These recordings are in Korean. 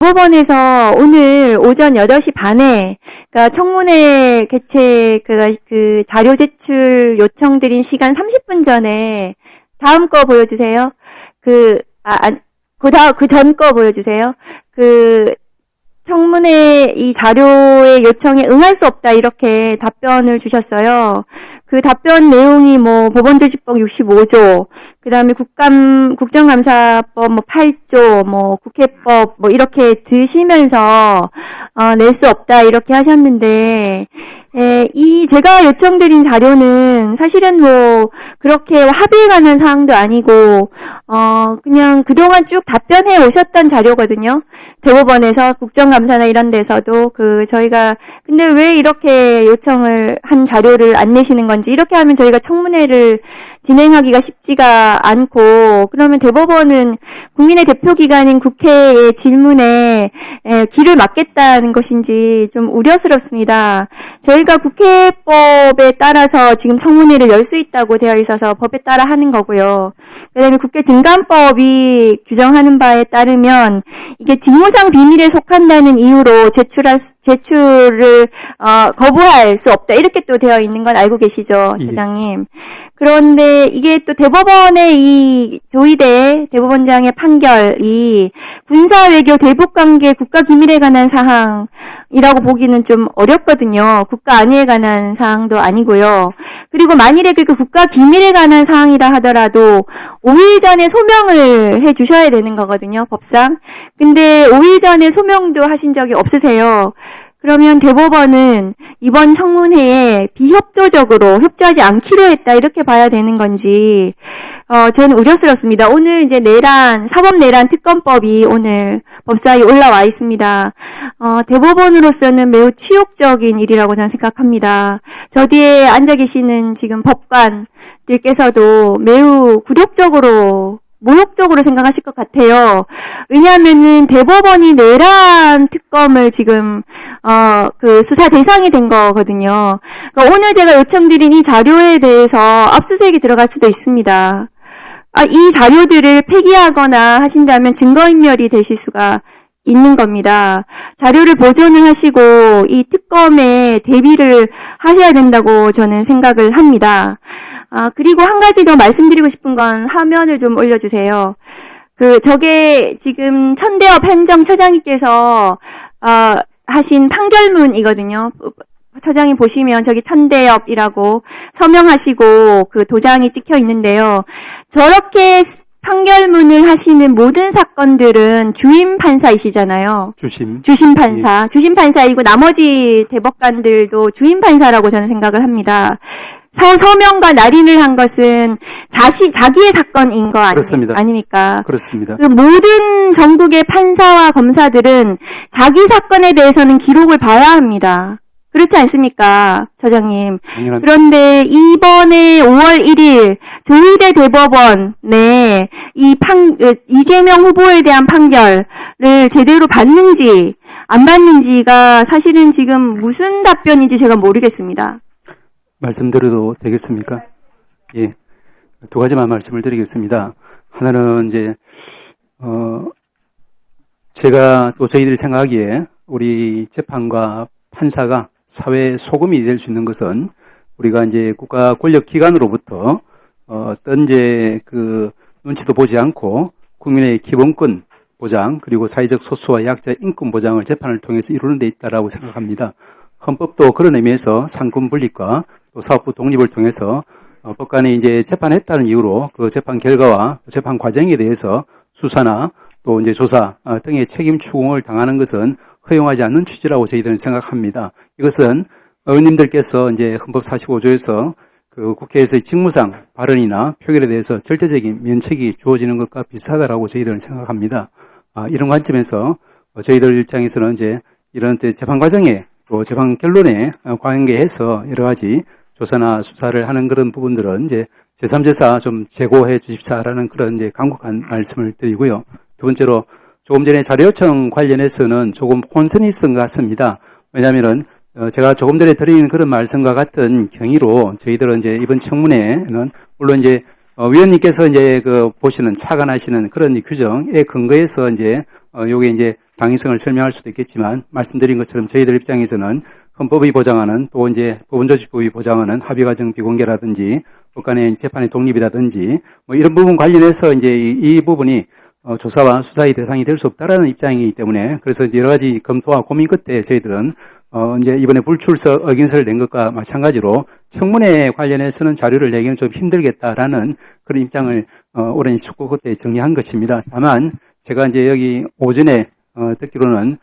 대법원에서 오늘 오전 8시 반에, 그러니까 청문회 개최, 그 자료 제출 요청드린 시간 30분 전에, 다음 거 보여주세요. 그 전 거 보여주세요. 청문회 이 자료의 요청에 응할 수 없다 이렇게 답변을 주셨어요. 그 답변 내용이 법원조직법 65조, 그 다음에 국정감사법 8조, 국회법 이렇게 드시면서 낼 수 없다 이렇게 하셨는데, 제가 요청드린 자료는 사실은 그렇게 합의에 관한 사항도 아니고, 그냥 그동안 쭉 답변해 오셨던 자료거든요. 대법원에서 국정감사나 이런 데서도 저희가, 근데 왜 이렇게 요청을 한 자료를 안 내시는 건지, 이렇게 하면 저희가 청문회를 진행하기가 쉽지가 않고, 그러면 대법원은 국민의 대표기관인 국회의 질문에 귀를 막겠다는 것인지 좀 우려스럽습니다. 저희가 국회법에 따라서 지금 청문회를 열 수 있다고 되어 있어서 법에 따라 하는 거고요. 그다음에 국회증감법이 규정하는 바에 따르면 이게 직무상 비밀에 속한다는 이유로 제출을 거부할 수 없다. 이렇게 또 되어 있는 건 알고 계시죠, 대장님. 그런데 이게 또 대법원의 이 조희대 대법원장의 판결이 군사외교 대북관계 국가기밀에 관한 사항이라고 보기는 좀 어렵거든요. 국가 안위에 관한 사항도 아니고요. 그리고 만일에 그 국가기밀에 관한 사항이라 하더라도 5일 전에 소명을 해 주셔야 되는 거거든요, 법상. 근데 5일 전에 소명도 하신 적이 없으세요. 그러면 대법원은 이번 청문회에 비협조적으로 협조하지 않기로 했다 이렇게 봐야 되는 건지 저는 우려스럽습니다. 오늘 이제 사법 내란 특검법이 오늘 법사위 올라와 있습니다. 대법원으로서는 매우 치욕적인 일이라고 저는 생각합니다. 저 뒤에 앉아 계시는 지금 법관들께서도 매우 모욕적으로 생각하실 것 같아요. 왜냐하면은 대법원이 내란 특검을 지금 수사 대상이 된 거거든요. 그러니까 오늘 제가 요청드린 이 자료에 대해서 압수수색이 들어갈 수도 있습니다. 이 자료들을 폐기하거나 하신다면 증거인멸이 되실 수가 있는 겁니다. 자료를 보존을 하시고 이 특검에 대비를 하셔야 된다고 저는 생각을 합니다. 그리고 한 가지 더 말씀드리고 싶은 건 화면을 좀 올려주세요. 저게 지금 천대엽 행정처장님께서 하신 판결문이거든요. 처장님 보시면 저기 천대엽이라고 서명하시고 도장이 찍혀 있는데요. 저렇게 판결문을 하시는 모든 사건들은 주임 판사이시잖아요. 주심 판사. 예. 주심 판사이고 나머지 대법관들도 주임 판사라고 저는 생각을 합니다. 서명과 날인을 한 것은 자기의 사건인 거 아닙니까? 그렇습니다. 모든 전국의 판사와 검사들은 자기 사건에 대해서는 기록을 봐야 합니다. 그렇지 않습니까, 처장님? 그런데 이번에 5월 1일 조희대 대법원에 이재명 후보에 대한 판결을 제대로 받는지 안 받는지가 사실은 지금 무슨 답변인지 제가 모르겠습니다. 말씀드려도 되겠습니까? 예. 두 가지만 말씀을 드리겠습니다. 하나는 제가 또 저희들이 생각하기에 우리 재판과 판사가 사회 소금이 될 수 있는 것은 우리가 국가 권력 기관으로부터 어떤 눈치도 보지 않고 국민의 기본권 보장 그리고 사회적 소수와 약자 인권 보장을 재판을 통해서 이루는 데 있다라고 생각합니다. 헌법도 그런 의미에서 상권 분립과 또 사법부 독립을 통해서 법관이 재판했다는 이유로 그 재판 결과와 재판 과정에 대해서 수사나 또 조사 등의 책임 추궁을 당하는 것은 허용하지 않는 취지라고 저희들은 생각합니다. 이것은 의원님들께서 헌법 45조에서 국회에서의 직무상 발언이나 표결에 대해서 절대적인 면책이 주어지는 것과 비슷하다라고 저희들은 생각합니다. 이런 관점에서 저희들 입장에서는 이런 재판 과정에 또 재판 결론에 관계해서 여러 가지 조사나 수사를 하는 그런 부분들은 제3제사 좀 제고해 주십사라는 그런 간곡한 말씀을 드리고요. 두 번째로 조금 전에 자료 요청 관련해서는 조금 혼선이 있었던 것 같습니다. 왜냐하면은 제가 조금 전에 드린 그런 말씀과 같은 경위로 저희들은 이번 청문회는 물론 위원님께서 이제 보시는 착안하시는 그런 규정에 근거해서 이제 요게 이제 당위성을 설명할 수도 있겠지만 말씀드린 것처럼 저희들 입장에서는 헌법이 보장하는 또 이제 법원조직법이 보장하는 합의과정 비공개라든지 법관의 재판의 독립이라든지 뭐 이런 부분 관련해서 이제 이 부분이 조사와 수사의 대상이 될 수 없다라는 입장이기 때문에 그래서 이제 여러 가지 검토와 고민 끝에 저희들은 이제 이번에 불출석 의견서를 낸 것과 마찬가지로 청문회 관련해서는 자료를 내기는 좀 힘들겠다라는 그런 입장을 오랜 숙고 끝에 정리한 것입니다. 다만 제가 이제 여기 오전에 듣기로는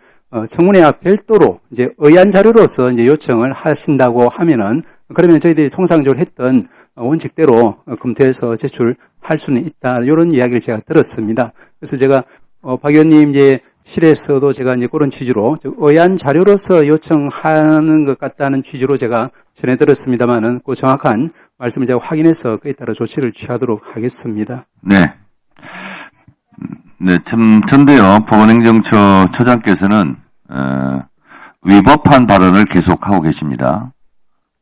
청문회와 별도로 이제 의안 자료로서 이제 요청을 하신다고 하면은 그러면 저희들이 통상적으로 했던 원칙대로 검토해서 제출할 수는 있다. 이런 이야기를 제가 들었습니다. 그래서 제가 박 의원님 이제 실에서도 제가 이제 그런 취지로 의안 자료로서 요청하는 것 같다는 취지로 제가 전해 들었습니다만은 그 정확한 말씀을 제가 확인해서 그에 따라 조치를 취하도록 하겠습니다. 네. 네, 전데요. 법원행정처 처장께서는 위법한 발언을 계속하고 계십니다.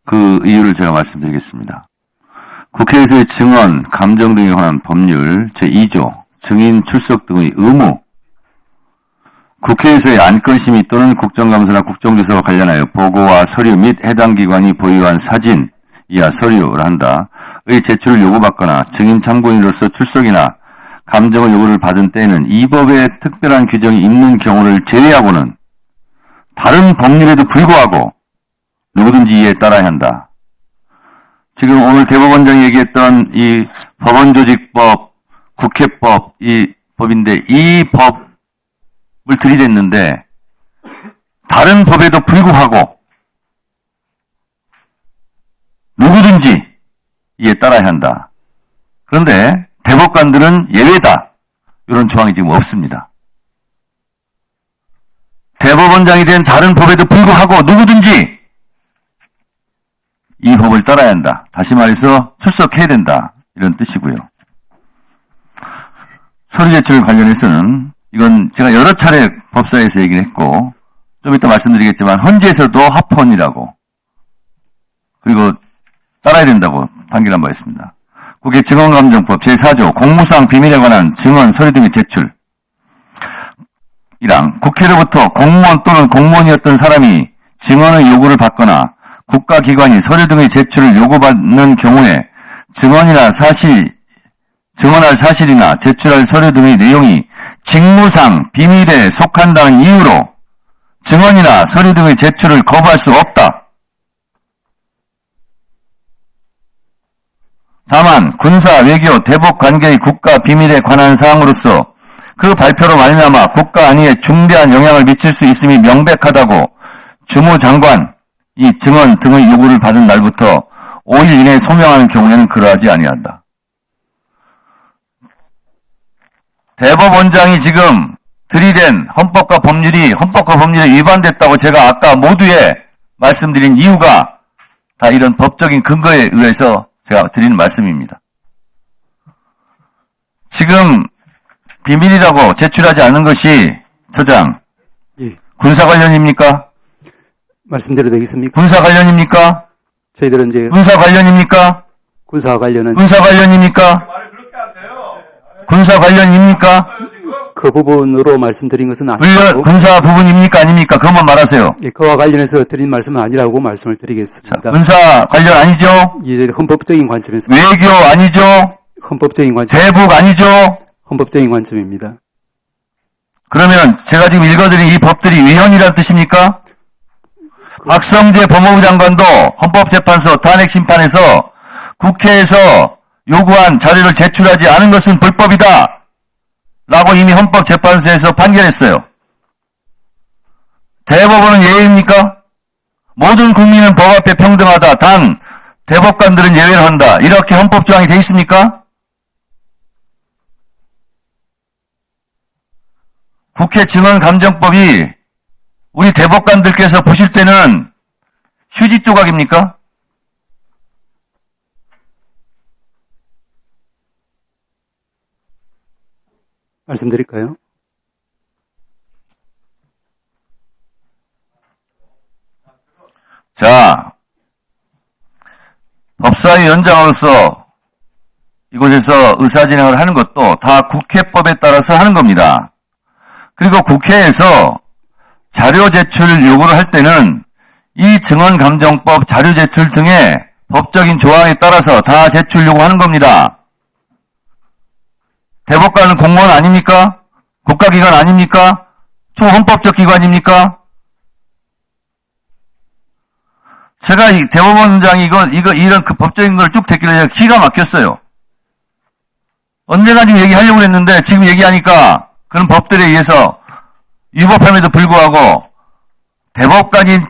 그 이유를 제가 말씀드리겠습니다. 국회에서의 증언, 감정 등에 관한 법률 제2조 증인 출석 등의 의무, 국회에서의 안건심의 또는 국정감사나 국정조사와 관련하여 보고와 서류 및 해당 기관이 보유한 사진 이하 서류를 한다의 제출을 요구받거나 증인 참고인으로서 출석이나 감정의 요구를 받은 때에는 이 법에 특별한 규정이 있는 경우를 제외하고는 다른 법률에도 불구하고 누구든지 이에 따라야 한다. 지금 오늘 대법원장이 얘기했던 이 법원조직법, 국회법, 이 법인데 이 법을 들이댔는데 다른 법에도 불구하고 누구든지 이에 따라야 한다. 그런데 대법관들은 예외다. 이런 조항이 지금 없습니다. 대법원장이 된 다른 법에도 불구하고 누구든지 이 법을 따라야 한다. 다시 말해서 출석해야 된다. 이런 뜻이고요. 서류 제출 관련해서는 이건 제가 여러 차례 법사에서 얘기를 했고 좀 이따 말씀드리겠지만 헌재에서도 합헌이라고 그리고 따라야 된다고 판결한 바 있습니다. 국회 증언감정법 제4조 공무상 비밀에 관한 증언 서류 등의 제출 이랑 국회로부터 공무원 또는 공무원이었던 사람이 증언의 요구를 받거나 국가기관이 서류 등의 제출을 요구받는 경우에 증언할 사실이나 제출할 서류 등의 내용이 직무상 비밀에 속한다는 이유로 증언이나 서류 등의 제출을 거부할 수 없다. 다만 군사, 외교, 대북 관계의 국가 비밀에 관한 사항으로서 그 발표로 말미암아 국가 안위에 중대한 영향을 미칠 수 있음이 명백하다고 주무장관 이 증언 등의 요구를 받은 날부터 5일 이내에 소명하는 경우에는 그러하지 아니한다. 대법원장이 지금 들이댄 헌법과 법률에 위반됐다고 제가 아까 모두에 말씀드린 이유가 다 이런 법적인 근거에 의해서 제가 드리는 말씀입니다. 지금 비밀이라고 제출하지 않은 것이 처장 예. 군사 관련입니까? 말씀드려도 되겠습니까? 군사 관련입니까? 저희들은 이제 군사 관련입니까? 군사와 관련은 군사 관련입니까? 군사 관련입니까? 그 부분으로 말씀드린 것은 아니고 군사 부분입니까? 아닙니까? 그것만 말하세요. 예, 그와 관련해서 드린 말씀은 아니라고 말씀을 드리겠습니다. 군사 관련 아니죠? 이제 헌법적인 관점에서 외교 아니죠? 헌법적인 관점, 대북 아니죠? 헌법적인 관점입니다. 그러면 제가 지금 읽어드린 이 법들이 위헌이라는 뜻입니까? 박성재 법무부 장관도 헌법재판소 탄핵심판에서 국회에서 요구한 자료를 제출하지 않은 것은 불법이다 라고 이미 헌법재판소에서 판결했어요. 대법원은 예외입니까? 모든 국민은 법 앞에 평등하다. 단 대법관들은 예외를 한다. 이렇게 헌법조항이 돼 있습니까? 국회 증언감정법이 우리 대법관들께서 보실 때는 휴지 조각입니까? 말씀드릴까요? 자, 법사위 원장으로서 이곳에서 의사진행을 하는 것도 다 국회법에 따라서 하는 겁니다. 그리고 국회에서 자료 제출 요구를 할 때는 이 증언감정법 자료 제출 등의 법적인 조항에 따라서 다 제출 요구하는 겁니다. 대법관은 공무원 아닙니까? 국가기관 아닙니까? 초헌법적 기관입니까? 제가 이 대법원장이 이런 그 법적인 걸 쭉 듣길래 제가 기가 막혔어요. 언젠가 지금 얘기하려고 했는데 지금 얘기하니까 그런 법들에 의해서 위법함에도 불구하고 대법관인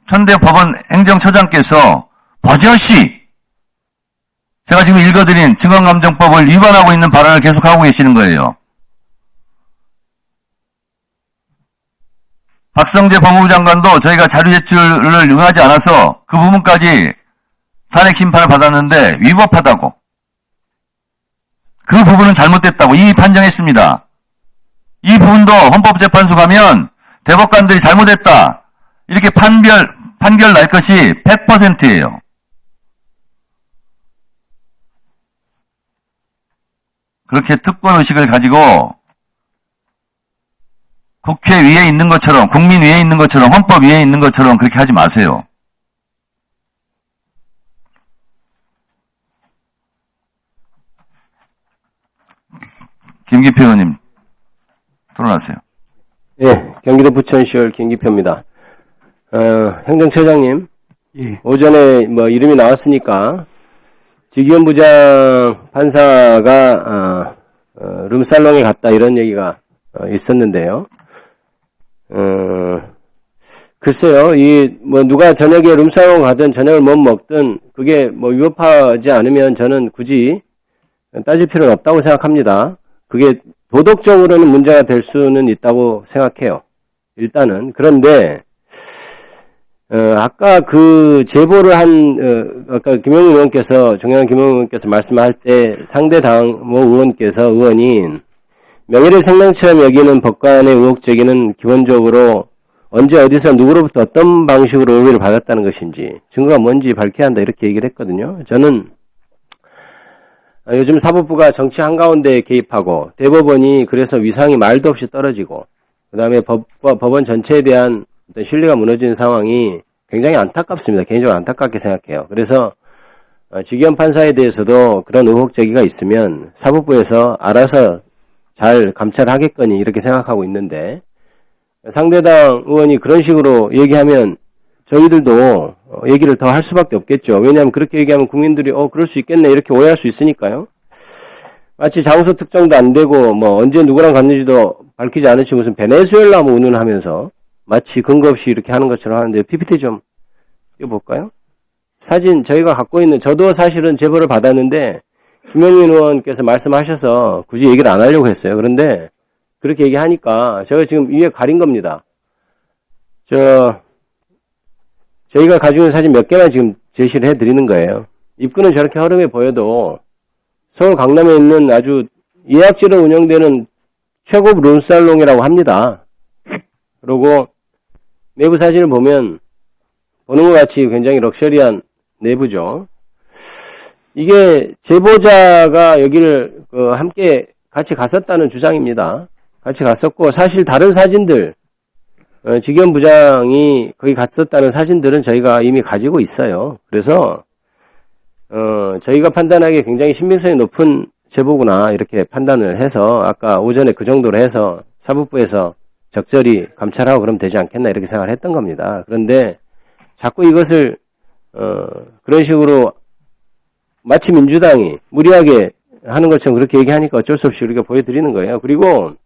천대법원 행정처장께서 버젓이 제가 지금 읽어드린 증언감정법을 위반하고 있는 발언을 계속하고 계시는 거예요. 박성재 법무부 장관도 저희가 자료 제출을 응하지 않아서 그 부분까지 탄핵 심판을 받았는데 위법하다고. 그 부분은 잘못됐다고 이미 판정했습니다. 이 부분도 헌법재판소 가면 대법관들이 잘못했다. 이렇게 판결 날 것이 100%예요. 그렇게 특권의식을 가지고 국회 위에 있는 것처럼, 국민 위에 있는 것처럼, 헌법 위에 있는 것처럼 그렇게 하지 마세요. 김기표 의원님, 토론하세요. 예, 경기도 부천시월 김기표입니다. 행정처장님, 예. 오전에 이름이 나왔으니까 지기현 부장 판사가 룸살롱에 갔다 이런 얘기가 있었는데요. 글쎄요, 누가 저녁에 룸살롱 가든 저녁을 못 먹든 그게 위법하지 않으면 저는 굳이 따질 필요는 없다고 생각합니다. 그게 도덕적으로는 문제가 될 수는 있다고 생각해요. 일단은. 그런데, 아까 그 제보를 아까 김영민 의원께서, 정영환 김영민 의원께서 말씀할 때 상대 의원이 명예를 생명처럼 여기는 법관의 의혹 제기는 기본적으로 언제 어디서 누구로부터 어떤 방식으로 의뢰를 받았다는 것인지 증거가 뭔지 밝혀야 한다 이렇게 얘기를 했거든요. 저는 요즘 사법부가 정치 한가운데에 개입하고 대법원이 그래서 위상이 말도 없이 떨어지고 그다음에 법원 전체에 대한 어떤 신뢰가 무너지는 상황이 굉장히 안타깝습니다. 개인적으로 안타깝게 생각해요. 그래서 지기현 판사에 대해서도 그런 의혹 제기가 있으면 사법부에서 알아서 잘 감찰하겠거니 이렇게 생각하고 있는데 상대당 의원이 그런 식으로 얘기하면 저희들도 얘기를 더 할 수밖에 없겠죠. 왜냐하면 그렇게 얘기하면 국민들이 그럴 수 있겠네 이렇게 오해할 수 있으니까요. 마치 장소 특정도 안 되고 언제 누구랑 갔는지도 밝히지 않은 채 무슨 베네수엘라 운운하면서 마치 근거 없이 이렇게 하는 것처럼 하는데 PPT 좀 띄워볼까요? 사진 저희가 갖고 있는 저도 사실은 제보를 받았는데 김영민 의원께서 말씀하셔서 굳이 얘기를 안 하려고 했어요. 그런데 그렇게 얘기하니까 제가 지금 위에 가린 겁니다. 저희가 가지고 있는 사진 몇 개만 지금 제시를 해드리는 거예요. 입구는 저렇게 허름해 보여도 서울 강남에 있는 아주 예약제로 운영되는 최고급 룸살롱이라고 합니다. 그리고 내부 사진을 보면 보는 것 같이 굉장히 럭셔리한 내부죠. 이게 제보자가 여기를 함께 같이 갔었다는 주장입니다. 같이 갔었고 사실 다른 사진들 지기현 부장이 거기 갔었다는 사진들은 저희가 이미 가지고 있어요. 그래서 저희가 판단하기에 굉장히 신빙성이 높은 제보구나 이렇게 판단을 해서 아까 오전에 그 정도로 해서 사법부에서 적절히 감찰하고 그러면 되지 않겠나 이렇게 생각을 했던 겁니다. 그런데 자꾸 이것을 그런 식으로 마치 민주당이 무리하게 하는 것처럼 그렇게 얘기하니까 어쩔 수 없이 우리가 보여드리는 거예요. 그리고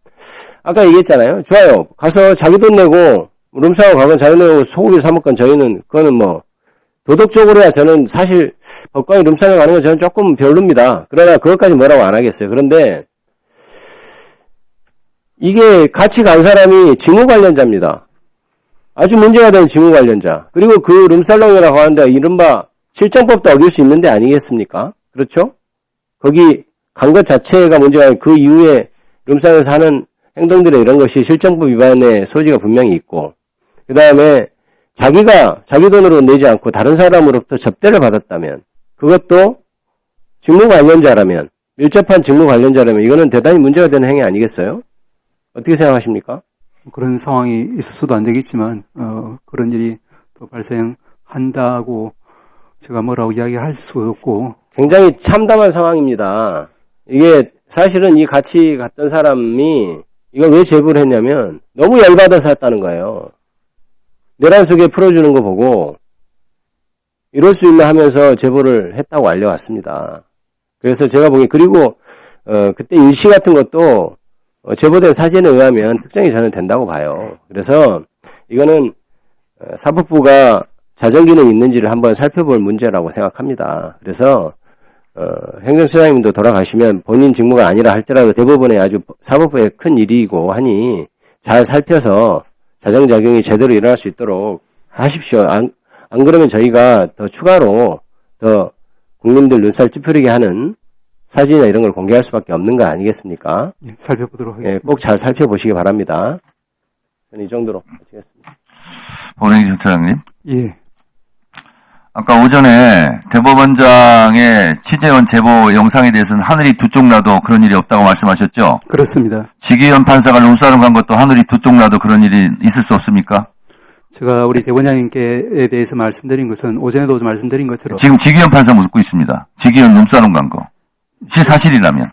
아까 얘기했잖아요. 좋아요. 가서 자기 돈 내고 룸사고 가건 자기 돈 내고 소고기 사 먹건 저희는 그거는 도덕적으로야 저는 사실 법관이 룸사고 가는 건 저는 조금 별로입니다. 그러나 그것까지 뭐라고 안 하겠어요. 그런데 이게 같이 간 사람이 직무 관련자입니다. 아주 문제가 되는 직무 관련자. 그리고 그 룸살롱이라고 하는데 이른바 실정법도 어길 수 있는 데 아니겠습니까? 그렇죠? 거기 간 것 자체가 문제가 아니고 그 이후에 룸살롱에서 하는 행동들의 이런 것이 실정법 위반의 소지가 분명히 있고 그 다음에 자기가 자기 돈으로 내지 않고 다른 사람으로부터 접대를 받았다면 그것도 직무 관련자라면, 밀접한 직무 관련자라면 이거는 대단히 문제가 되는 행위 아니겠어요? 어떻게 생각하십니까? 그런 상황이 있어서도 안 되겠지만 그런 일이 또 발생한다고 제가 뭐라고 이야기할 수 없고 굉장히 참담한 상황입니다. 이게 사실은 이 같이 갔던 사람이 이걸 왜 제보를 했냐면 너무 열받아서 했다는 거예요. 내란 속에 풀어주는 거 보고 이럴 수 있나 하면서 제보를 했다고 알려왔습니다. 그래서 제가 보기에 그리고 그때 일시 같은 것도 제보된 사진에 의하면 특정이 저는 된다고 봐요. 그래서 이거는 사법부가 자정기능이 있는지를 한번 살펴볼 문제라고 생각합니다. 그래서 행정처장님도 돌아가시면 본인 직무가 아니라 할지라도 대법원의 아주 사법부의 큰 일이고 하니 잘 살펴서 자정작용이 제대로 일어날 수 있도록 하십시오. 안 그러면 저희가 더 추가로 더 국민들 눈살 찌푸리게 하는 사진이나 이런 걸 공개할 수밖에 없는 거 아니겠습니까? 예, 살펴보도록 하겠습니다. 꼭 잘 살펴보시기 바랍니다. 저는 이 정도로 마치겠습니다. 법원행 처장님. 예, 아까 오전에 대법원장의 취재원 제보 영상에 대해서는 하늘이 두 쪽 나도 그런 일이 없다고 말씀하셨죠? 그렇습니다. 지기현 판사가 룸사롱 간 것도 하늘이 두 쪽 나도 그런 일이 있을 수 없습니까? 제가 우리 대법원장님께 대해서 말씀드린 것은 오전에도 말씀드린 것처럼 지금 지기현 판사 묻고 있습니다. 지기현 룸사롱 간 거. 사실이라면.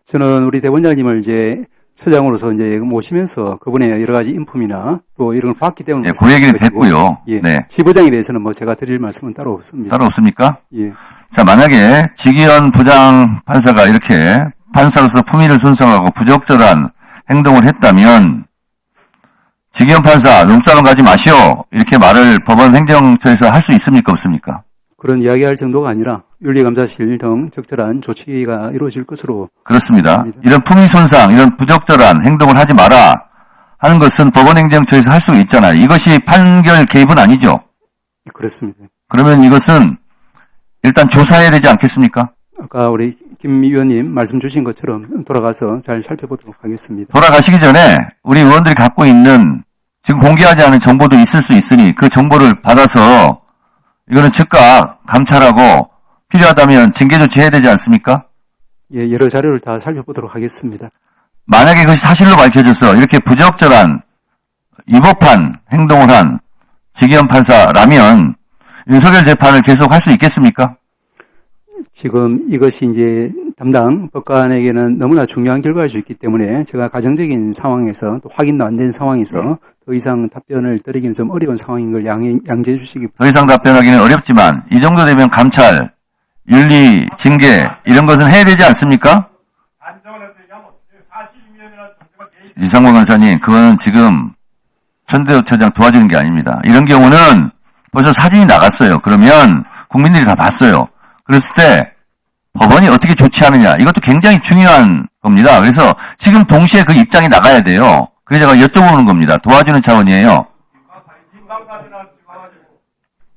저는 우리 대법원장님을 이제 처장으로서 이제 모시면서 그분의 여러 가지 인품이나 또 이런 걸 봤기 때문에 예, 그 얘기는 것이고, 됐고요. 예, 네. 지부장에 대해서는 뭐 제가 드릴 말씀은 따로 없습니다. 따로 없습니까? 예, 자, 만약에 지기현 부장 판사가 이렇게 판사로서 품위를 손상하고 부적절한 행동을 했다면 지기현 판사 룸사롱 가지 마시오 이렇게 말을 법원 행정처에서 할 수 있습니까 없습니까? 그런 이야기할 정도가 아니라 윤리감사실 등 적절한 조치가 이루어질 것으로 그렇습니다. 이런 품위 손상, 이런 부적절한 행동을 하지 마라 하는 것은 법원 행정처에서 할 수 있잖아요. 이것이 판결 개입은 아니죠. 그렇습니다. 그러면 이것은 일단 조사해야 되지 않겠습니까? 아까 우리 김 의원님 말씀 주신 것처럼 돌아가서 잘 살펴보도록 하겠습니다. 돌아가시기 전에 우리 의원들이 갖고 있는 지금 공개하지 않은 정보도 있을 수 있으니 그 정보를 받아서 이거는 즉각 감찰하고 필요하다면 징계 조치해야 되지 않습니까? 예, 여러 자료를 다 살펴보도록 하겠습니다. 만약에 그것이 사실로 밝혀져서 이렇게 부적절한 위법한 행동을 한 지기현 판사라면 윤석열 재판을 계속 할 수 있겠습니까? 지금 이것이 이제 담당 법관에게는 너무나 중요한 결과일 수 있기 때문에 제가 가정적인 상황에서 또 확인도 안 된 상황에서 더 이상 답변을 드리기는 좀 어려운 상황인 걸 양지해 주시기 더 이상 답변하기는 어렵지만 이 정도 되면 감찰, 윤리, 징계 이런 것은 해야 되지 않습니까? 이상권 간사님, 그거는 지금 전대호 처장 도와주는 게 아닙니다. 이런 경우는 벌써 사진이 나갔어요. 그러면 국민들이 다 봤어요. 그랬을 때 법원이 어떻게 조치하느냐 이것도 굉장히 중요한 겁니다. 그래서 지금 동시에 그 입장이 나가야 돼요. 그래서 제가 여쭤보는 겁니다. 도와주는 차원이에요.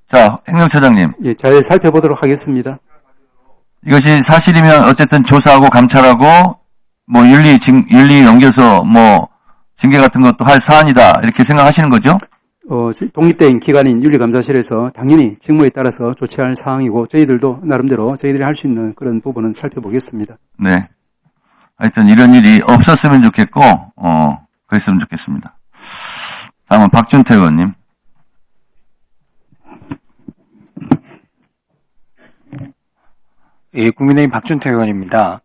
자, 행정처장님. 예, 잘 살펴보도록 하겠습니다. 이것이 사실이면 어쨌든 조사하고 감찰하고 뭐 윤리 넘겨서 뭐 징계 같은 것도 할 사안이다 이렇게 생각하시는 거죠? 독립된 기관인 윤리감사실에서 당연히 직무에 따라서 조치할 사항이고 저희들도 나름대로 저희들이 할 수 있는 그런 부분은 살펴보겠습니다. 네. 하여튼 이런 일이 없었으면 좋겠고 그랬으면 좋겠습니다. 다음은 박준태 의원님. 예, 국민의힘 박준태 의원입니다.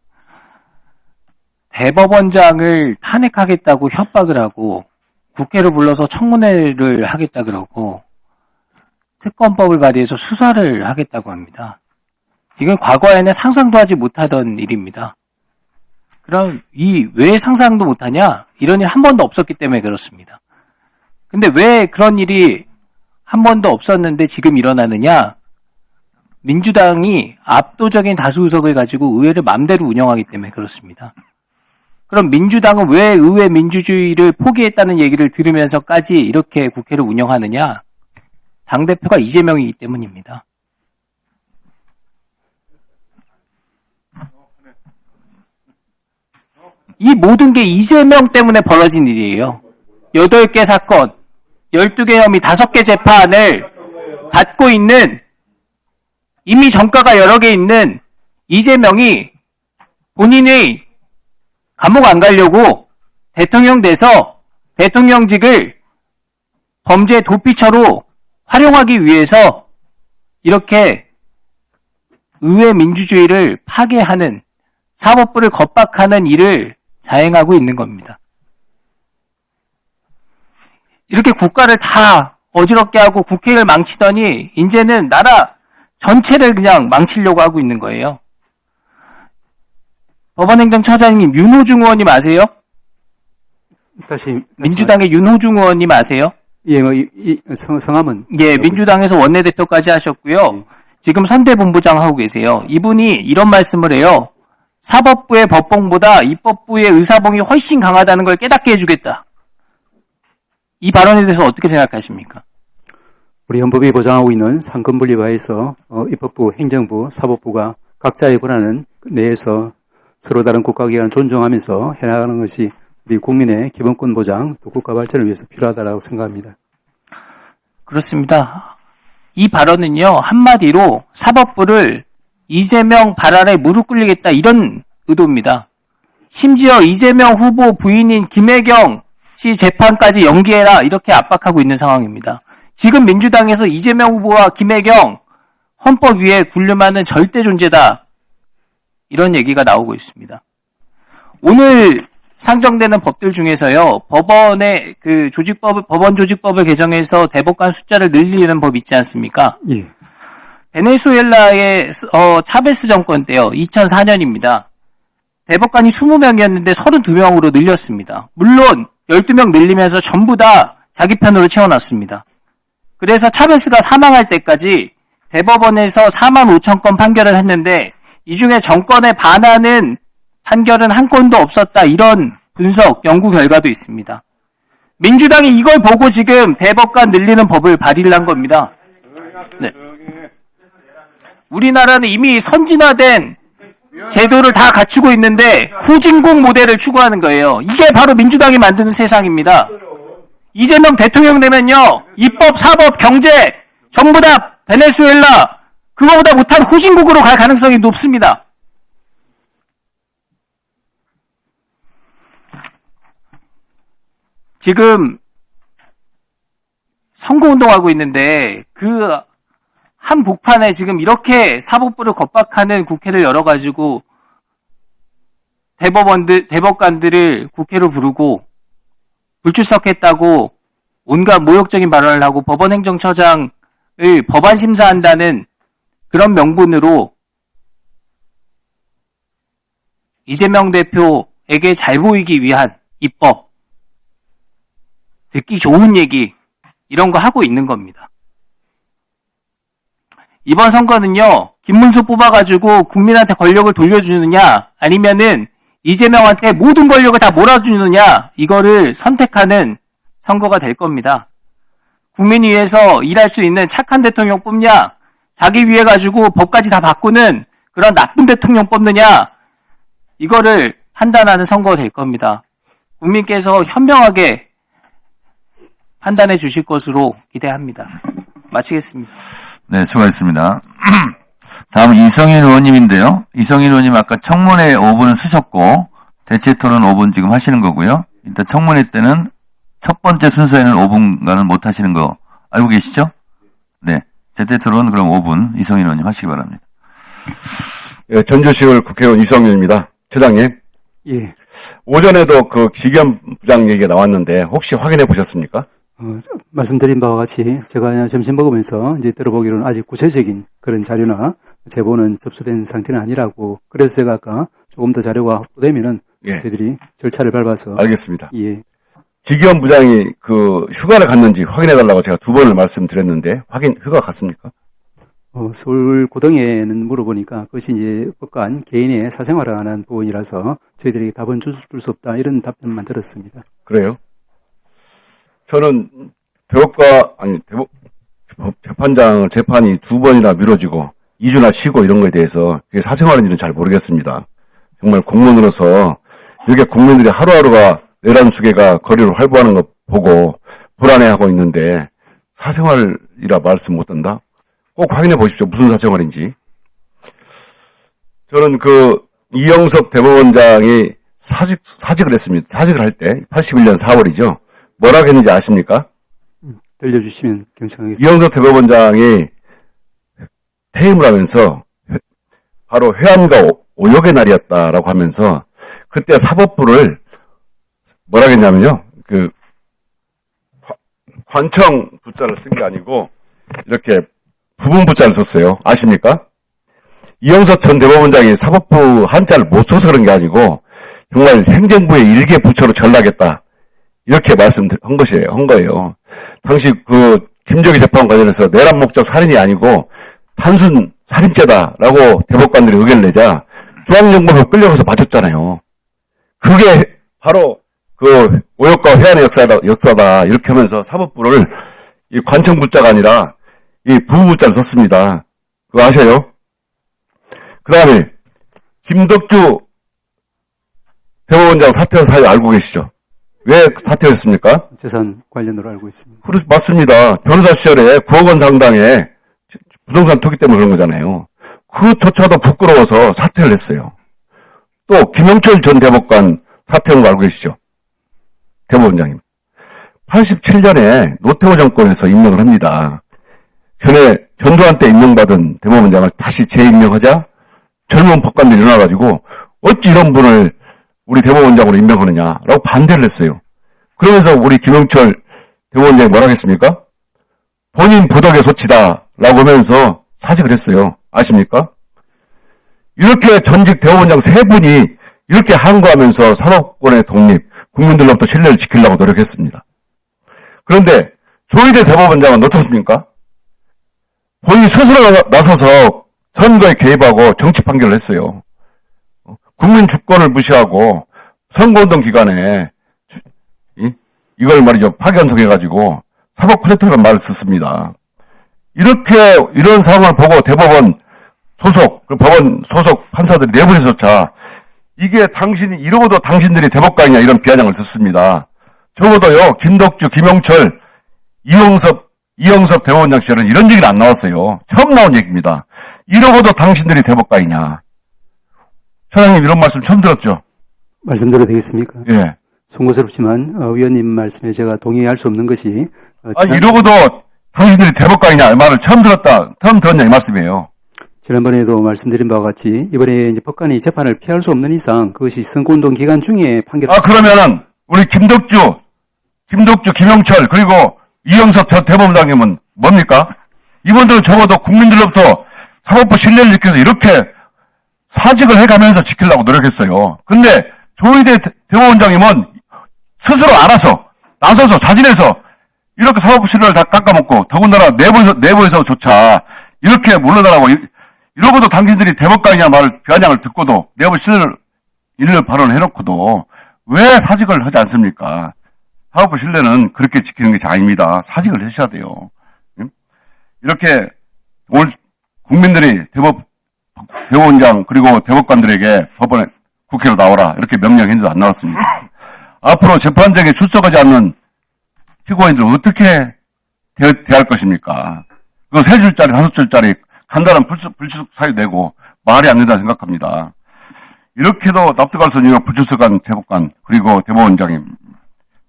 대법원장을 탄핵하겠다고 협박을 하고 국회를 불러서 청문회를 하겠다 그러고 특검법을 발의해서 수사를 하겠다고 합니다. 이건 과거에는 상상도 하지 못하던 일입니다. 그럼 왜 상상도 못하냐? 이런 일 한 번도 없었기 때문에 그렇습니다. 근데 왜 그런 일이 한 번도 없었는데 지금 일어나느냐? 민주당이 압도적인 다수 의석을 가지고 의회를 마음대로 운영하기 때문에 그렇습니다. 그럼 민주당은 왜 의회 민주주의를 포기했다는 얘기를 들으면서까지 이렇게 국회를 운영하느냐? 당대표가 이재명이기 때문입니다. 이 모든 게 이재명 때문에 벌어진 일이에요. 8개 사건, 12개 혐의, 5개 재판을 받고 있는 이미 전과가 여러 개 있는 이재명이 본인의 감옥 안 가려고 대통령 돼서 대통령직을 범죄 도피처로 활용하기 위해서 이렇게 의회 민주주의를 파괴하는, 사법부를 겁박하는 일을 자행하고 있는 겁니다. 이렇게 국가를 다 어지럽게 하고 국회를 망치더니 이제는 나라 전체를 그냥 망치려고 하고 있는 거예요. 법원행정처장님 윤호중 의원님 아세요? 다시 민주당의 윤호중 의원님 아세요? 예, 성함은 예, 민주당에서 원내대표까지 하셨고요. 지금 선대본부장 하고 계세요. 이분이 이런 말씀을 해요. 사법부의 법봉보다 입법부의 의사봉이 훨씬 강하다는 걸 깨닫게 해주겠다. 이 발언에 대해서 어떻게 생각하십니까? 우리 헌법이 보장하고 있는 상권분립화에서 입법부, 행정부, 사법부가 각자의 권한은 내에서 서로 다른 국가기관을 존중하면서 해나가는 것이 우리 국민의 기본권 보장, 또 국가 발전을 위해서 필요하다고 생각합니다. 그렇습니다. 이 발언은요, 한마디로 사법부를 이재명 발 아래 무릎 꿇리겠다 이런 의도입니다. 심지어 이재명 후보 부인인 김혜경 씨 재판까지 연기해라 이렇게 압박하고 있는 상황입니다. 지금 민주당에서 이재명 후보와 김혜경 헌법 위에 군림하는 절대 존재다 이런 얘기가 나오고 있습니다. 오늘 상정되는 법들 중에서요, 법원의 법원 조직법을 개정해서 대법관 숫자를 늘리는 법 있지 않습니까? 예. 베네수엘라의 차베스 정권 때요, 2004년입니다. 대법관이 20명이었는데 32명으로 늘렸습니다. 물론 12명 늘리면서 전부 다 자기 편으로 채워놨습니다. 그래서 차베스가 사망할 때까지 대법원에서 4만 5천 건 판결을 했는데 이 중에 정권에 반하는 판결은 한 건도 없었다. 이런 분석, 연구 결과도 있습니다. 민주당이 이걸 보고 지금 대법관 늘리는 법을 발의를 한 겁니다. 네. 우리나라는 이미 선진화된 제도를 다 갖추고 있는데 후진국 모델을 추구하는 거예요. 이게 바로 민주당이 만드는 세상입니다. 이재명 대통령 되면요, 입법, 사법, 경제 전부 다 베네수엘라 그거보다 못한 후진국으로 갈 가능성이 높습니다. 지금 선거운동하고 있는데 그 한복판에 지금 이렇게 사법부를 겁박하는 국회를 열어가지고 대법관들을 국회로 부르고 불출석했다고 온갖 모욕적인 발언을 하고 법원행정처장을 법안 심사한다는 그런 명분으로 이재명 대표에게 잘 보이기 위한 입법, 듣기 좋은 얘기 이런 거 하고 있는 겁니다. 이번 선거는요, 김문수 뽑아가지고 국민한테 권력을 돌려주느냐 아니면은 이재명한테 모든 권력을 다 몰아주느냐 이거를 선택하는 선거가 될 겁니다. 국민 위해서 일할 수 있는 착한 대통령 뽑냐, 자기 위해 가지고 법까지 다 바꾸는 그런 나쁜 대통령 뽑느냐 이거를 판단하는 선거가 될 겁니다. 국민께서 현명하게 판단해 주실 것으로 기대합니다. 마치겠습니다. 네, 수고하셨습니다. 다음 이성인 의원님인데요. 이성인 의원님 아까 청문회 5분은 쓰셨고 대체 토론 5분 지금 하시는 거고요. 일단 청문회 때는 첫 번째 순서에는 5분간은 못 하시는 거 알고 계시죠? 네. 대체 토론 그럼 5분 이성인 의원님 하시기 바랍니다. 예, 전주시의회 국회의원 이성윤입니다. 처장님. 예. 오전에도 그 기겸 부장 얘기가 나왔는데 혹시 확인해 보셨습니까? 말씀드린 바와 같이 제가 점심 먹으면서 이제 들어보기로는 아직 구체적인 그런 자료나 제보는 접수된 상태는 아니라고, 그래서 제가 아까 조금 더 자료가 확보되면은 예. 저희들이 절차를 밟아서 알겠습니다. 예. 기겸 부장이 그 휴가를 갔는지 확인해 달라고 제가 2번을 말씀드렸는데 휴가 갔습니까? 서울 고등에는 물어보니까 그것이 이제 법관 개인의 사생활에 관한 부분이라서 저희들이 답은 줄 수 없다 이런 답변만 들었습니다. 그래요? 저는 재판장을 재판이 2번이나 미뤄지고 2주나 쉬고 이런 거에 대해서 그게 사생활인지는 잘 모르겠습니다. 정말 공무원으로서 이렇게 국민들이 하루하루가 내란수계가 거리를 활보하는 거 보고 불안해하고 있는데 사생활이라 말씀 못 한다? 꼭 확인해 보십시오. 무슨 사생활인지. 저는 이영섭 대법원장이 사직을 했습니다. 사직을 할 때 81년 4월이죠. 뭐라고 했는지 아십니까? 들려주시면 경청하겠습니다. 이영섭 대법원장이 퇴임을 하면서 바로 회한과 오역의 날이었다라고 하면서 그때 사법부를 뭐라고 했냐면요. 관청 부자를 쓴 게 아니고 이렇게 부분 부자를 썼어요. 아십니까? 이영석 전 대법원장이 사법부 한자를 못 써서 그런 게 아니고 정말 행정부의 일개 부처로 전락했다. 이렇게 한 거예요. 당시 김정희 재판 관련해서 내란 목적 살인이 아니고 단순 살인죄다라고 대법관들이 의견을 내자 중앙정보부 끌려가서 맞췄잖아요. 그게 바로 오역과 회한의 역사다. 이렇게 하면서 사법부를 이 관청부자가 아니라 이 부부자를 썼습니다. 그거 아셔요? 그 다음에 김덕주 대법원장 사퇴한 사유 알고 계시죠? 왜 사퇴했습니까? 재산 관련으로 알고 있습니다. 맞습니다. 변호사 시절에 9억 원 상당의 부동산 투기 때문에 그런 거잖아요. 그조차도 부끄러워서 사퇴를 했어요. 또 김영철 전 대법관 사퇴한 거 알고 계시죠? 대법원장님. 87년에 노태우 정권에서 임명을 합니다. 전에 전두환 때 임명받은 대법원장을 다시 재임명하자 젊은 법관들이 일어나가지고 어찌 이런 분을 우리 대법원장으로 임명하느냐라고 반대를 했어요. 그러면서 우리 김영철 대법원장이 뭐라 했습니까? 본인 부덕의 소치다라고 하면서 사직을 했어요. 아십니까? 이렇게 전직 대법원장 세 분이 이렇게 항거하면서 사법권의 독립, 국민들로부터 신뢰를 지키려고 노력했습니다. 그런데 조희대 대법원장은 어떻습니까? 본인 스스로 나서서 선거에 개입하고 정치 판결을 했어요. 국민 주권을 무시하고 선거운동 기간에 이걸 말이죠. 파견성해가지고 사법 쿠데타라는 말을 썼습니다. 이런 상황을 보고 대법원 소속, 법원 소속 판사들이 내부에서조차 이게 이러고도 당신들이 대법관이냐 이런 비아냥을 듣습니다. 적어도요, 김덕주, 김영철, 이영섭 대법원장 시절은 이런 얘기는 안 나왔어요. 처음 나온 얘기입니다. 이러고도 당신들이 대법관이냐. 사장님 이런 말씀 처음 들었죠? 말씀드려도 되겠습니까? 예. 송구스럽지만 위원님 말씀에 제가 동의할 수 없는 것이 이러고도 당신들이 대법관이냐 말을 처음 들었냐 이 말씀이에요. 지난번에도 말씀드린 바와 같이 이번에 이제 법관이 재판을 피할 수 없는 이상 그것이 선거운동 기간 중에 판결. 그러면은 우리 김덕주, 김영철 그리고 이영섭 대법원장님은 뭡니까? 이분들은 적어도 국민들로부터 사법부 신뢰를 지켜서 이렇게 사직을 해가면서 지키려고 노력했어요. 근데 조희대 대법원장님은 스스로 알아서 나서서 자진해서 이렇게 사법부 신뢰를 다 깎아먹고 더군다나 내부에서조차 이렇게 물러나라고 이러고도 당신들이 대법관이냐 말을 비아냥을 듣고도 내부 신뢰를 발언을 해놓고도 왜 사직을 하지 않습니까? 사법부 신뢰는 그렇게 지키는 것이 아닙니다. 사직을 하셔야 돼요. 이렇게 오늘 국민들이 대법원장 그리고 대법관들에게 법원에 국회로 나오라 이렇게 명령했는데도 안 나왔습니다. 앞으로 재판장에 출석하지 않는 피고인들은 어떻게 대할 것입니까? 그 3줄짜리 5줄짜리 간단한 불출석 사유 내고 말이 안 된다 생각합니다. 이렇게도 납득할 수 없는 불출석한 대법관 그리고 대법원장님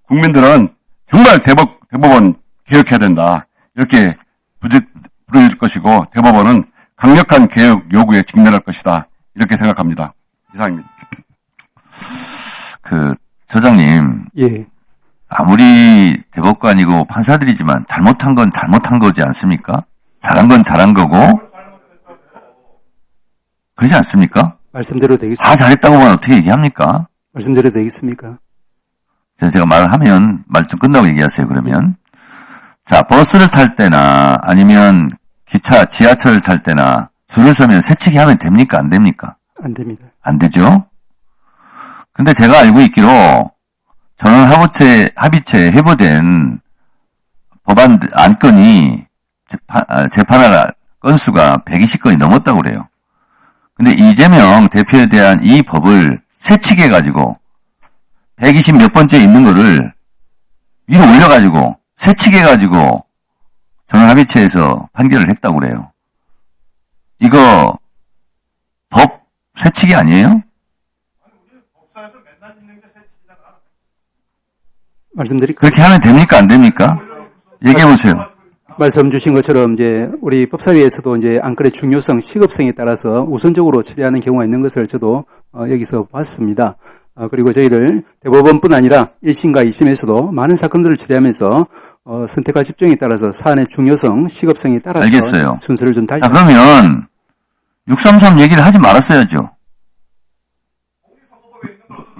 국민들은 정말 대법원 개혁해야 된다 이렇게 부르질 것이고 대법원은 강력한 개혁 요구에 직면할 것이다 이렇게 생각합니다. 이상입니다. 처장님. 예. 아무리 대법관이고 판사들이지만 잘못한 건 잘못한 거지 않습니까? 잘한 건 잘한 거고. 그러지 않습니까? 말씀대로 되겠습니까? 다 잘했다고 하면 어떻게 얘기합니까? 말씀대로 되겠습니까? 제가 말을 하면 말 좀 끝나고 얘기하세요, 그러면. 자, 버스를 탈 때나 아니면 기차, 지하철을 탈 때나 줄을 서면 새치기 하면 됩니까? 안 됩니까? 안 됩니다. 안 되죠? 근데 제가 알고 있기로 전원 합의체 해부된 법안 안건이 재판할 건수가 120건이 넘었다고 그래요. 근데 이재명 대표에 대한 이 법을 새치기 해가지고 120 몇 번째 있는 거를 위로 올려가지고 새치기 해가지고 전원합의체에서 판결을 했다고 그래요. 이거 법 새치기 아니에요? 말씀드릴까요? 그렇게 하면 됩니까? 안 됩니까? 얘기해 보세요. 말씀 주신 것처럼 이제 우리 법사위에서도 이제 안건의 중요성, 시급성에 따라서 우선적으로 처리하는 경우가 있는 것을 저도 여기서 봤습니다. 그리고 저희들 대법원뿐 아니라 1심과 2심에서도 많은 사건들을 처리하면서 선택과 집중에 따라서 사안의 중요성, 시급성에 따라서 알겠어요. 순서를 좀 자, 달리. 그러면 633 얘기를 하지 말았어야죠.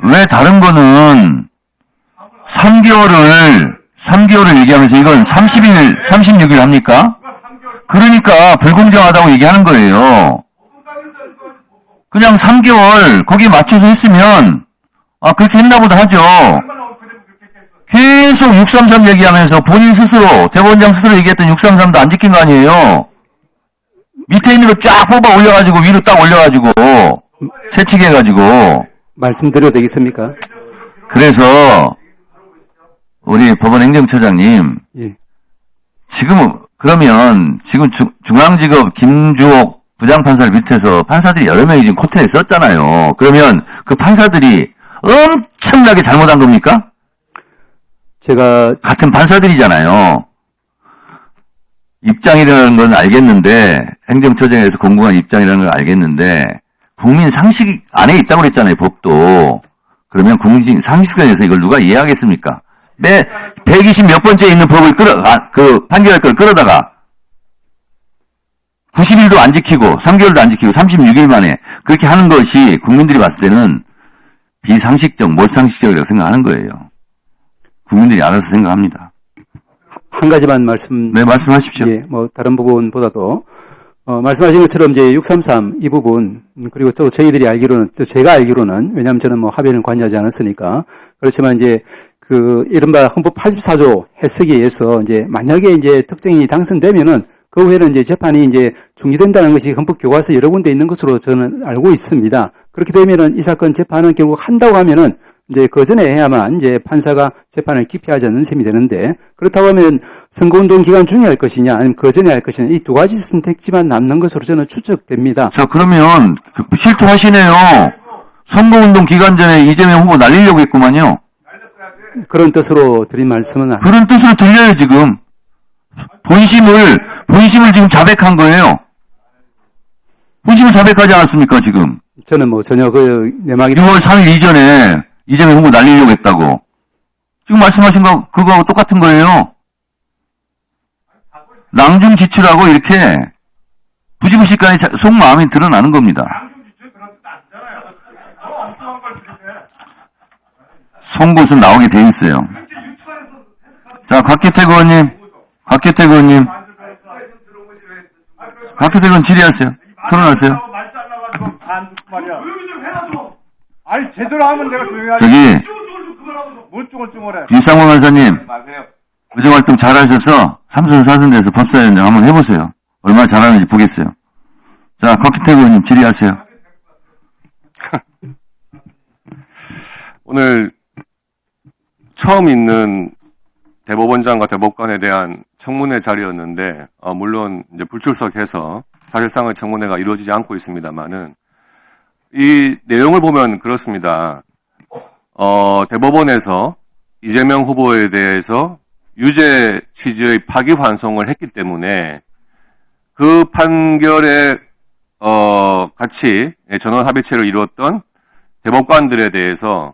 왜 다른 거는 3개월을 얘기하면서 이건 30일, 36일 합니까? 그러니까 불공정하다고 얘기하는 거예요. 그냥 3개월 거기에 맞춰서 했으면 그렇게 했나 보다 하죠. 계속 633 얘기하면서 본인 스스로, 대법원장 스스로 얘기했던 633도 안 지킨 거 아니에요. 밑에 있는 거 쫙 뽑아 올려가지고 위로 딱 올려가지고 새치기 해가지고. 말씀드려도 되겠습니까? 그래서 우리 법원 행정처장님 예. 그러면 지금 중앙지법 김주옥 부장판사를 밑에서 판사들이 여러 명이 지금 코트에 썼잖아요. 그러면 그 판사들이 엄청나게 잘못한 겁니까? 제가 같은 판사들이잖아요. 입장이라는 건 알겠는데, 행정처장에서 공공한 입장이라는 걸 알겠는데, 국민 상식 안에 있다고 그랬잖아요, 법도. 그러면 국민 상식선에서 이걸 누가 이해하겠습니까? 120 몇 번째 있는 법을 판결할 걸 끌어다가, 90일도 안 지키고, 3개월도 안 지키고, 36일 만에, 그렇게 하는 것이 국민들이 봤을 때는 비상식적, 몰상식적이라고 생각하는 거예요. 국민들이 알아서 생각합니다. 한 가지만 말씀. 네, 말씀하십시오. 예, 뭐 다른 부분보다도 말씀하신 것처럼 이제 633 이 부분 그리고 또 저희들이 알기로는 제가 알기로는 왜냐하면 저는 뭐 합의는 관여하지 않았으니까 그렇지만 이제 그 이른바 헌법 84조 해석에 의해서 이제 만약에 이제 특정인이 당선되면은 그 후에는 이제 재판이 이제 중지된다는 것이 헌법 교과서 여러 군데 있는 것으로 저는 알고 있습니다. 그렇게 되면은 이 사건 재판은 결국 한다고 하면은 이제 그 전에 해야만 이제 판사가 재판을 기피하지 않는 셈이 되는데 그렇다고 하면 선거운동 기간 중에 할 것이냐 아니면 그 전에 할 것이냐 이 두 가지 선택지만 남는 것으로 저는 추측됩니다. 자, 그러면 실토하시네요. 선거운동 기간 전에 이재명 후보 날리려고 했구만요. 그런 뜻으로 드린 말씀은 아닙니다. 그런 뜻으로 들려요, 지금. 본심을 지금 자백한 거예요. 본심을 자백하지 않았습니까, 지금? 저는 뭐 전혀 그 내막이 6월 3일 이전에 이재명 후보 날리려고 했다고. 지금 말씀하신 거, 그거하고 똑같은 거예요. 낭중지추라고 이렇게 부지부식간에 속마음이 드러나는 겁니다. 송곳은 나오게 돼 있어요. 자, 곽규택 의원님. 곽규택 의원님 질의하세요. 토론하세요. 조용히 좀 해라 좀. 아니 제대로 하면 내가 조용히 하지. 저기 뭐 쭈글쭈글해. 윤상호 간사님 마세요. 의정활동 잘하셔서 삼선 사선대에서 법사위원장 한번 해보세요. 얼마나 잘하는지 보겠어요. 자, 곽규택 의원님 질의하세요. 오늘 처음 있는 대법원장과 대법관에 대한 청문회 자리였는데 물론 이제 불출석해서 사실상의 청문회가 이루어지지 않고 있습니다만은 이 내용을 보면 그렇습니다. 대법원에서 이재명 후보에 대해서 유죄 취지의 파기환송을 했기 때문에 그 판결에 같이 전원 합의체를 이루었던 대법관들에 대해서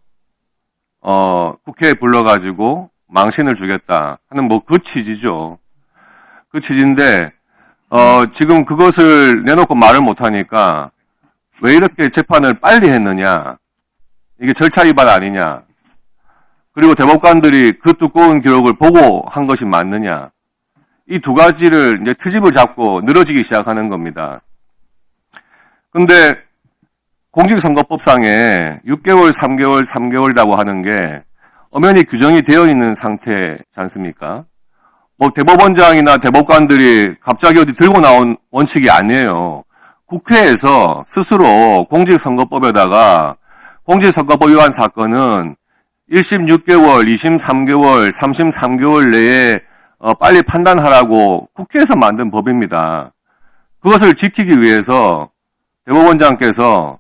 국회에 불러가지고 망신을 주겠다 하는 뭐 그 취지죠. 그 취지인데 지금 그것을 내놓고 말을 못하니까 왜 이렇게 재판을 빨리 했느냐, 이게 절차 위반 아니냐, 그리고 대법관들이 그 두꺼운 기록을 보고 한 것이 맞느냐, 이 두 가지를 이제 트집을 잡고 늘어지기 시작하는 겁니다. 근데 공직선거법상에 6개월, 3개월, 3개월이라고 하는 게 엄연히 규정이 되어 있는 상태지 않습니까? 뭐 대법원장이나 대법관들이 갑자기 어디 들고 나온 원칙이 아니에요. 국회에서 스스로 공직선거법에다가 공직선거법 위반 사건은 1심 6개월, 2심 3개월, 3심 3개월 내에 빨리 판단하라고 국회에서 만든 법입니다. 그것을 지키기 위해서 대법원장께서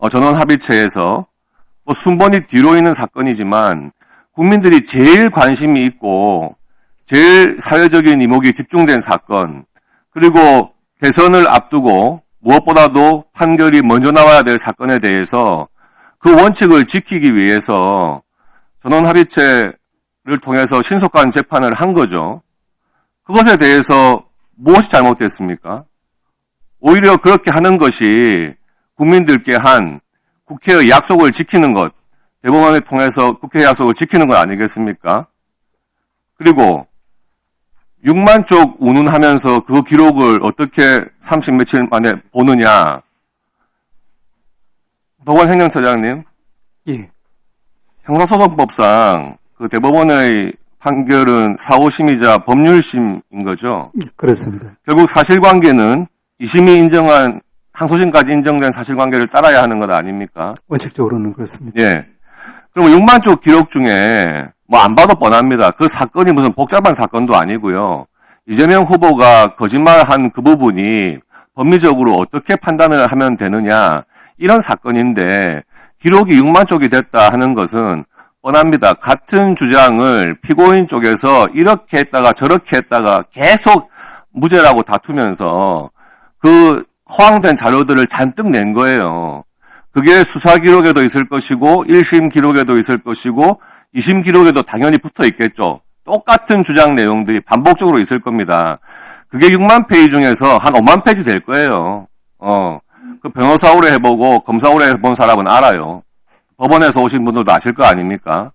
전원 합의체에서 뭐 순번이 뒤로 있는 사건이지만 국민들이 제일 관심이 있고 제일 사회적인 이목이 집중된 사건, 그리고 대선을 앞두고 무엇보다도 판결이 먼저 나와야 될 사건에 대해서 그 원칙을 지키기 위해서 전원합의체를 통해서 신속한 재판을 한 거죠. 그것에 대해서 무엇이 잘못됐습니까? 오히려 그렇게 하는 것이 국민들께 한 국회의 약속을 지키는 것, 대법원을 통해서 국회 약속을 지키는 것 아니겠습니까? 그리고 6만 쪽 운운하면서 그 기록을 어떻게 30 며칠 만에 보느냐. 법원 행정처장님, 예. 형사소송법상 그 대법원의 판결은 4, 5심이자 법률심인 거죠. 그렇습니다. 결국 사실관계는 2심이 인정한 항소심까지 인정된 사실관계를 따라야 하는 것 아닙니까? 원칙적으로는 그렇습니다. 예. 그럼 6만 쪽 기록 중에 뭐 안 봐도 뻔합니다. 그 사건이 무슨 복잡한 사건도 아니고요. 이재명 후보가 거짓말한 그 부분이 법리적으로 어떻게 판단을 하면 되느냐, 이런 사건인데 기록이 6만 쪽이 됐다 하는 것은 뻔합니다. 같은 주장을 피고인 쪽에서 이렇게 했다가 저렇게 했다가 계속 무죄라고 다투면서 그 허황된 자료들을 잔뜩 낸 거예요. 그게 수사 기록에도 있을 것이고 1심 기록에도 있을 것이고 2심 기록에도 당연히 붙어 있겠죠. 똑같은 주장 내용들이 반복적으로 있을 겁니다. 그게 6만 페이지 중에서 한 5만 페이지 될 거예요. 그 변호사 오래 해보고 검사 오래 해본 사람은 알아요. 법원에서 오신 분들도 아실 거 아닙니까?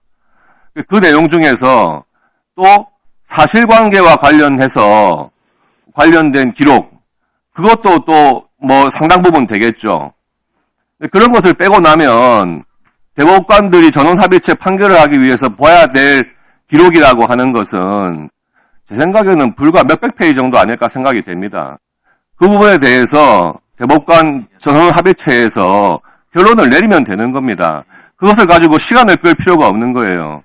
그 내용 중에서 또 사실관계와 관련해서 관련된 기록, 그것도 또 뭐 상당 부분 되겠죠. 그런 것을 빼고 나면 대법관들이 전원합의체 판결을 하기 위해서 봐야 될 기록이라고 하는 것은 제 생각에는 불과 몇백 페이지 정도 아닐까 생각이 됩니다. 그 부분에 대해서 대법관 전원합의체에서 결론을 내리면 되는 겁니다. 그것을 가지고 시간을 끌 필요가 없는 거예요.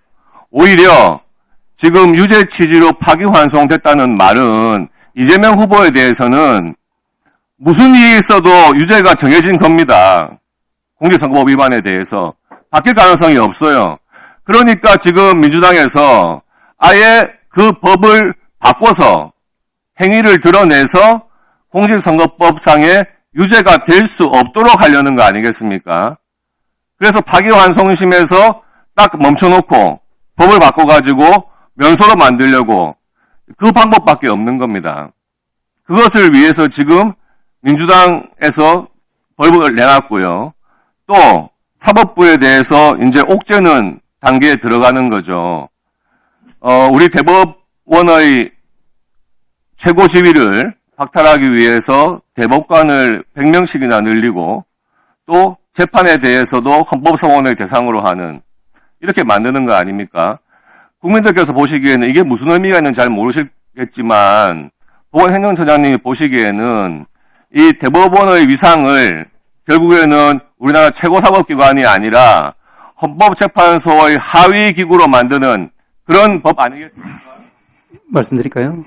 오히려 지금 유죄 취지로 파기환송됐다는 말은 이재명 후보에 대해서는 무슨 일이 있어도 유죄가 정해진 겁니다. 공직선거법 위반에 대해서 바뀔 가능성이 없어요. 그러니까 지금 민주당에서 아예 그 법을 바꿔서 행위를 드러내서 공직선거법상의 유죄가 될 수 없도록 하려는 거 아니겠습니까? 그래서 파기환송심에서 딱 멈춰놓고 법을 바꿔가지고 면소로 만들려고, 그 방법밖에 없는 겁니다. 그것을 위해서 지금 민주당에서 벌금을 내놨고요. 또 사법부에 대해서 이제 옥죄는 단계에 들어가는 거죠. 우리 대법원의 최고 지위를 박탈하기 위해서 대법관을 100명씩이나 늘리고 또 재판에 대해서도 헌법소원을 대상으로 하는, 이렇게 만드는 거 아닙니까? 국민들께서 보시기에는 이게 무슨 의미가 있는지 잘 모르시겠지만 법원 행정처장님이 보시기에는 이 대법원의 위상을 결국에는 우리나라 최고사법기관이 아니라 헌법재판소의 하위 기구로 만드는 그런 법 아니겠습니까? 말씀드릴까요?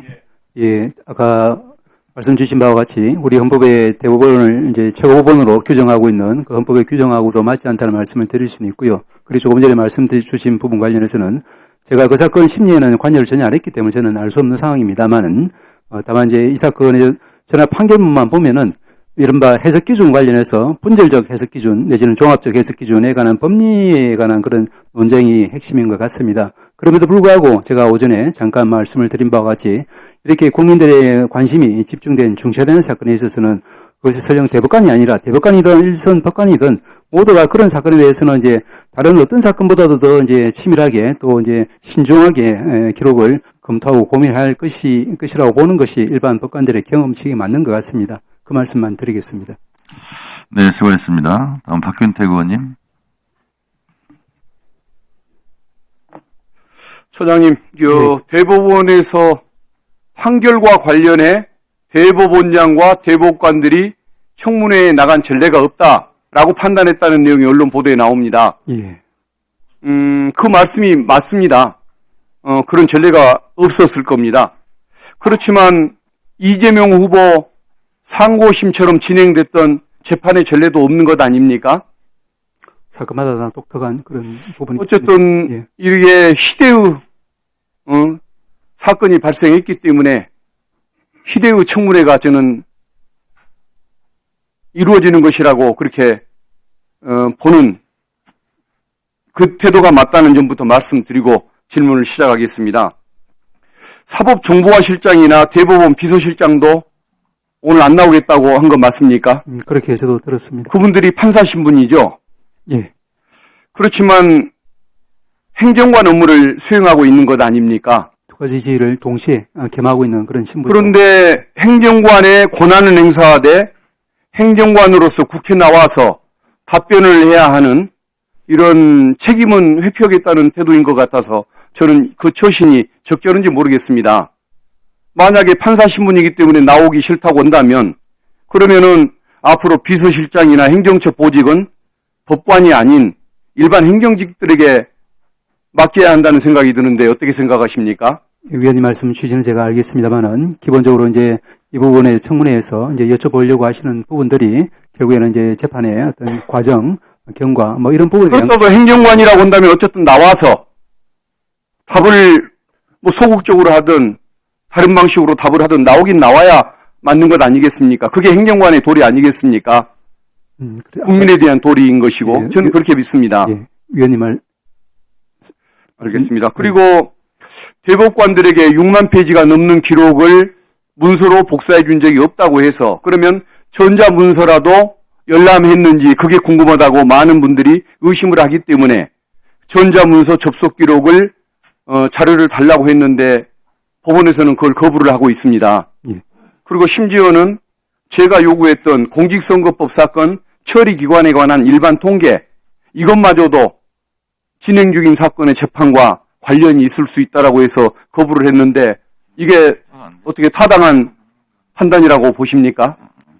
예, 아까 말씀 주신 바와 같이 우리 헌법의 대법원을 이제 최고법원으로 규정하고 있는 그 헌법의 규정하고도 맞지 않다는 말씀을 드릴 수는 있고요. 그리고 조금 전에 말씀 주신 부분 관련해서는 제가 그 사건 심리에는 관여를 전혀 안 했기 때문에 저는 알 수 없는 상황입니다만은, 다만 이제 이 사건의 전화 판결문만 보면은 이른바 해석 기준 관련해서 분절적 해석 기준 내지는 종합적 해석 기준에 관한 법리에 관한 그런 논쟁이 핵심인 것 같습니다. 그럼에도 불구하고 제가 오전에 잠깐 말씀을 드린 바와 같이 이렇게 국민들의 관심이 집중된 중차되는 사건에 있어서는 그것이 설령 대법관이 아니라 대법관이든 일선 법관이든 모두가 그런 사건에 대해서는 이제 다른 어떤 사건보다도 더 이제 치밀하게 또 이제 신중하게 기록을 검토하고 고민할 것이라고 보는 것이 일반 법관들의 경험칙이 맞는 것 같습니다. 그 말씀만 드리겠습니다. 네, 수고했습니다. 다음 박균택 의원님. 처장님, 대법원에서 판결과 관련해 대법원장과 대법관들이 청문회에 나간 전례가 없다라고 판단했다는 내용이 언론 보도에 나옵니다. 예. 그 말씀이 맞습니다. 그런 전례가 없었을 겁니다. 그렇지만 이재명 후보 상고심처럼 진행됐던 재판의 전례도 없는 것 아닙니까? 사건마다 다 독특한 그런 부분이 어쨌든 있습니다. 예. 이게 희대의 사건이 발생했기 때문에 희대의 청문회가 저는 이루어지는 것이라고 그렇게 보는 그 태도가 맞다는 점부터 말씀드리고 질문을 시작하겠습니다. 사법정보화실장이나 대법원 비서실장도 오늘 안 나오겠다고 한 건 맞습니까? 그렇게 저도 들었습니다. 그분들이 판사 신분이죠. 예. 그렇지만 행정관 업무를 수행하고 있는 것 아닙니까? 두 가지 지위를 동시에 겸하고 있는 그런 신분. 그런데 행정관의 권한을 행사하되 행정관으로서 국회 나와서 답변을 해야 하는 이런 책임은 회피하겠다는 태도인 것 같아서 저는 그 처신이 적절한지 모르겠습니다. 만약에 판사 신분이기 때문에 나오기 싫다고 한다면 그러면은 앞으로 비서실장이나 행정처 보직은 법관이 아닌 일반 행정직들에게 맡겨야 한다는 생각이 드는데 어떻게 생각하십니까? 위원님 말씀 취지는 제가 알겠습니다만은 기본적으로 이제 이 부분의 청문회에서 이제 여쭤보려고 하시는 부분들이 결국에는 이제 재판의 어떤 과정, 경과 뭐 이런 부분에 대한 그렇다고 행정관이라고 한다면 어쨌든 나와서 답을 뭐 소극적으로 하든 다른 방식으로 답을 하든 나오긴 나와야 맞는 것 아니겠습니까? 그게 행정관의 도리 아니겠습니까? 국민에 대한 도리인 것이고 예, 저는 그렇게 믿습니다. 예, 위원님 말 알겠습니다. 그리고 대법관들에게 6만 페이지가 넘는 기록을 문서로 복사해 준 적이 없다고 해서 그러면 전자문서라도 열람했는지 그게 궁금하다고 많은 분들이 의심을 하기 때문에 전자문서 접속 기록을 자료를 달라고 했는데 법원에서는 그걸 거부를 하고 있습니다. 예. 그리고 심지어는 제가 요구했던 공직선거법 사건 처리기관에 관한 일반 통계 이것마저도 진행 중인 사건의 재판과 관련이 있을 수 있다라고 해서 거부를 했는데 이게 어떻게 타당한 판단이라고 보십니까?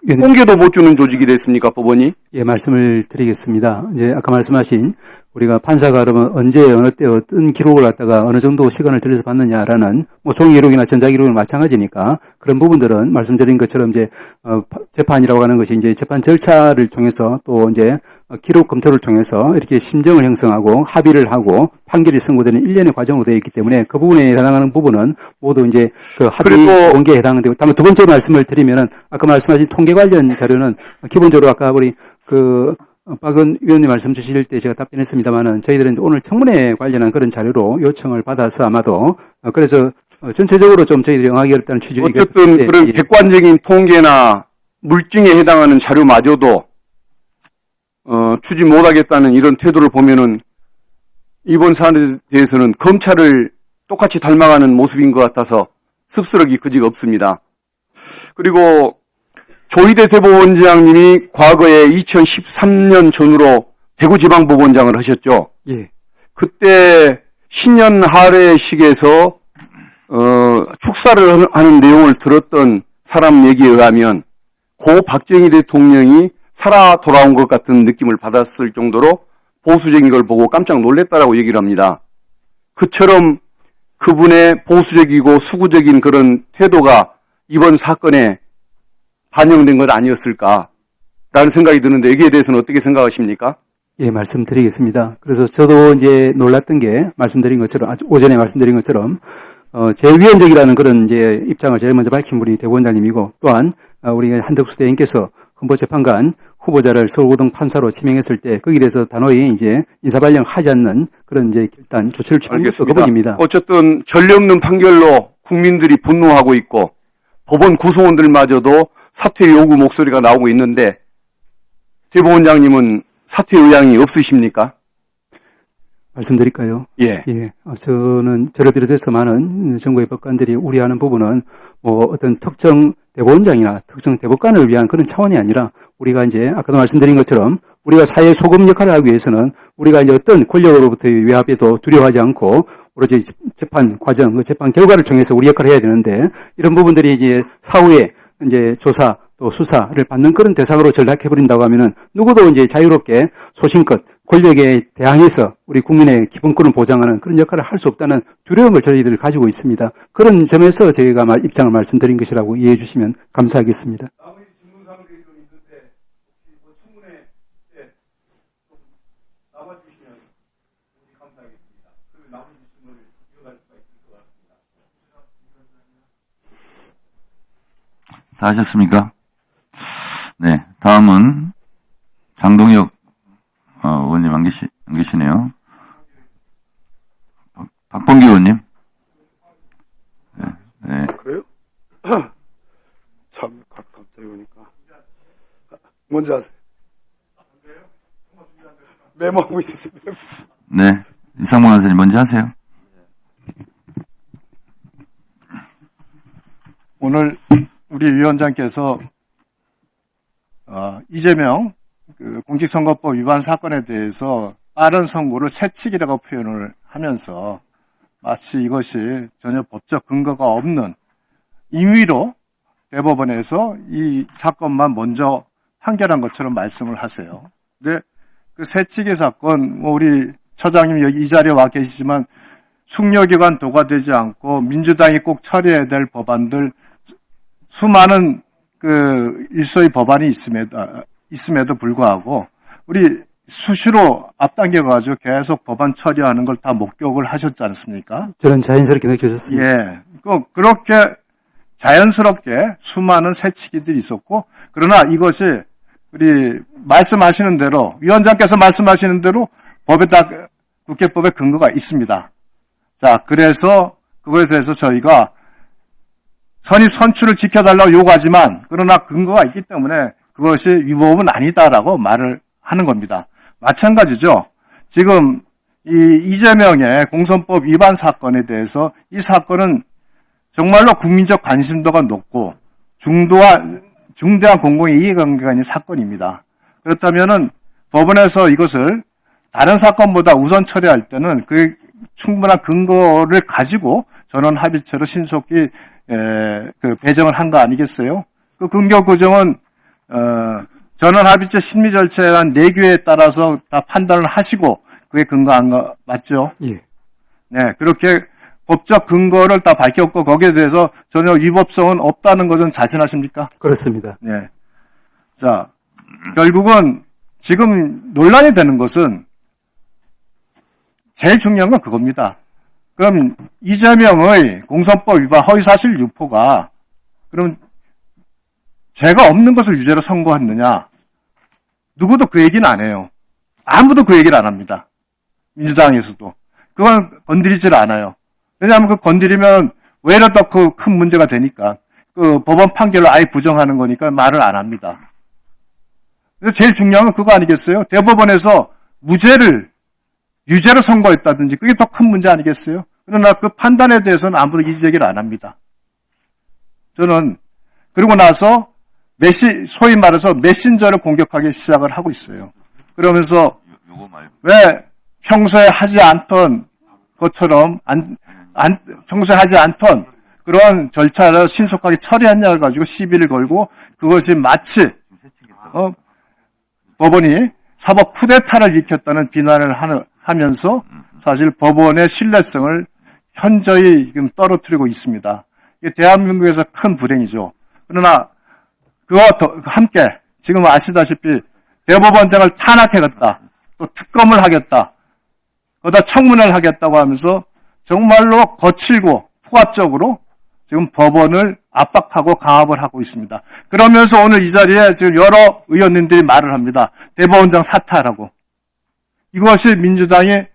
통계도 못 주는 조직이 됐습니까, 법원이? 예, 말씀을 드리겠습니다. 이제 아까 말씀하신 우리가 판사가 그러면 언제 어느 때 어떤 기록을 갖다가 어느 정도 시간을 들여서 받느냐라는 뭐 종이 기록이나 전자 기록은 마찬가지니까 그런 부분들은 말씀드린 것처럼 이제 재판이라고 하는 것이 이제 재판 절차를 통해서 또 이제 기록 검토를 통해서 이렇게 심정을 형성하고 합의를 하고 판결이 선고되는 일련의 과정으로 되어 있기 때문에 그 부분에 해당하는 부분은 모두 이제 그 합의 공개에 해당되고 다만 두 번째 말씀을 드리면은 아까 말씀하신 통계 관련 자료는 기본적으로 아까 우리 박은 위원님 말씀 주실 때 제가 답변했습니다만은 저희들은 오늘 청문회 관련한 그런 자료로 요청을 받아서 아마도 그래서 전체적으로 좀 저희들이 응하기 어렵다는 취지로 어쨌든 그런 객관적인 통계나 물증에 해당하는 자료마저도 주지 못하겠다는 이런 태도를 보면은 이번 사안에 대해서는 검찰을 똑같이 닮아가는 모습인 것 같아서 씁쓸하기 그지가 없습니다. 그리고 조희대 대법원장님이 과거에 2013년 전후로 대구지방법원장을 하셨죠. 예. 그때 신년 할애식에서 축사를 하는 내용을 들었던 사람 얘기에 의하면 고 박정희 대통령이 살아 돌아온 것 같은 느낌을 받았을 정도로 보수적인 걸 보고 깜짝 놀랐다라고 얘기를 합니다. 그처럼 그분의 보수적이고 수구적인 그런 태도가 이번 사건에 반영된 것 아니었을까라는 생각이 드는데 여기에 대해서는 어떻게 생각하십니까? 예, 말씀드리겠습니다. 그래서 저도 이제 놀랐던 게 말씀드린 것처럼 아주 오전에 말씀드린 것처럼 제일 위헌적이라는 그런 이제 입장을 제일 먼저 밝힌 분이 대법원장님이고 또한 우리 한덕수 대행께서 헌법재판관 후보자를 서울고등 판사로 지명했을 때 거기에 대해서 단호히 이제 인사발령하지 않는 그런 이제 일단 조치를 취한 것도 그분입니다. 어쨌든 전례 없는 판결로 국민들이 분노하고 있고 법원 구성원들마저도 사퇴 요구 목소리가 나오고 있는데 대법원장님은 사퇴 의향이 없으십니까? 말씀드릴까요? 예. 예. 저는 저를 비롯해서 많은 정부의 법관들이 우려하는 부분은 뭐 어떤 특정 대법원장이나 특정 대법관을 위한 그런 차원이 아니라 우리가 이제 아까도 말씀드린 것처럼 우리가 사회 소금 역할을 하기 위해서는 우리가 이제 어떤 권력으로부터의 위압에도 두려워하지 않고 오로지 재판 과정, 그 재판 결과를 통해서 우리 역할을 해야 되는데 이런 부분들이 이제 사후에 이제 조사 또 수사를 받는 그런 대상으로 전락해버린다고 하면은 누구도 이제 자유롭게 소신껏 권력에 대항해서 우리 국민의 기본권을 보장하는 그런 역할을 할 수 없다는 두려움을 저희들이 가지고 있습니다. 그런 점에서 저희가 입장을 말씀드린 것이라고 이해해 주시면 감사하겠습니다. 다 하셨습니까? 네, 다음은 장동혁 의원님 안 계시네요. 박범기 의원님. 네. 그래요? 참, 갑자기 보니까. 먼저 하세요. 메모하고 있었어요. 네, 이상문 원사님 먼저 하세요. 오늘 우리 위원장께서 이재명 공직선거법 위반 사건에 대해서 빠른 선고를 새치기라고 표현을 하면서 마치 이것이 전혀 법적 근거가 없는 임의로 대법원에서 이 사건만 먼저 판결한 것처럼 말씀을 하세요. 근데 그 새치기 사건, 우리 처장님 여기 이 자리에 와 계시지만 숙려기관 도과되지 않고 민주당이 꼭 처리해야 될 법안들 수많은 일소의 법안이 있음에도 불구하고 우리 수시로 앞당겨가지고 계속 법안 처리하는 걸 다 목격을 하셨지 않습니까? 저는 자연스럽게 느껴졌습니다. 예. 그렇게 자연스럽게 수많은 새치기들이 있었고, 그러나 이것이 우리 말씀하시는 대로, 위원장께서 말씀하시는 대로 국회법에 근거가 있습니다. 자, 그래서 그거에 대해서 저희가 선출을 지켜달라고 요구하지만, 그러나 근거가 있기 때문에 그것이 위법은 아니다라고 말을 하는 겁니다. 마찬가지죠. 지금 이재명의 공선법 위반 사건에 대해서 이 사건은 정말로 국민적 관심도가 높고 중대한 공공의 이해관계가 있는 사건입니다. 그렇다면은 법원에서 이것을 다른 사건보다 우선 처리할 때는 그 충분한 근거를 가지고 전원 합의체로 신속히 배정을 한 거 아니겠어요? 그 근거 규정은 전원 합의체 심의 절차에 한 4개에 따라서 다 판단을 하시고 그게 근거한 거 맞죠? 예. 네, 그렇게 법적 근거를 다 밝혔고 거기에 대해서 전혀 위법성은 없다는 것은 자신하십니까? 그렇습니다. 네. 자, 결국은 지금 논란이 되는 것은 제일 중요한 건 그겁니다. 그럼 이재명의 공선법 위반 허위사실 유포가 그럼 죄가 없는 것을 유죄로 선고했느냐? 누구도 그 얘기는 안 해요. 아무도 그 얘기를 안 합니다. 민주당에서도. 그건 건드리질 않아요. 왜냐하면 그 건드리면 외려 더 큰 문제가 되니까. 그 법원 판결을 아예 부정하는 거니까 말을 안 합니다. 그래서 제일 중요한 건 그거 아니겠어요? 대법원에서 무죄를 유죄로 선고했다든지 그게 더 큰 문제 아니겠어요? 그러나 그 판단에 대해서는 아무도 이의제기를 안 합니다. 저는 그러고 나서 소위 말해서 메신저를 공격하기 시작을 하고 있어요. 그러면서 왜 평소에 하지 않던 것처럼 평소에 하지 않던 그런 절차를 신속하게 처리했냐를 가지고 시비를 걸고 그것이 마치 법원이 사법 쿠데타를 일으켰다는 비난을 하면서 사실 법원의 신뢰성을 현저히 지금 떨어뜨리고 있습니다. 이게 대한민국에서 큰 불행이죠. 그러나 그와 함께 지금 아시다시피 대법원장을 탄핵하겠다. 또 특검을 하겠다. 거기다 청문회를 하겠다고 하면서 정말로 거칠고 포압적으로 지금 법원을 압박하고 강압을 하고 있습니다. 그러면서 오늘 이 자리에 지금 여러 의원님들이 말을 합니다. 대법원장 사퇴하라고. 이것이 민주당이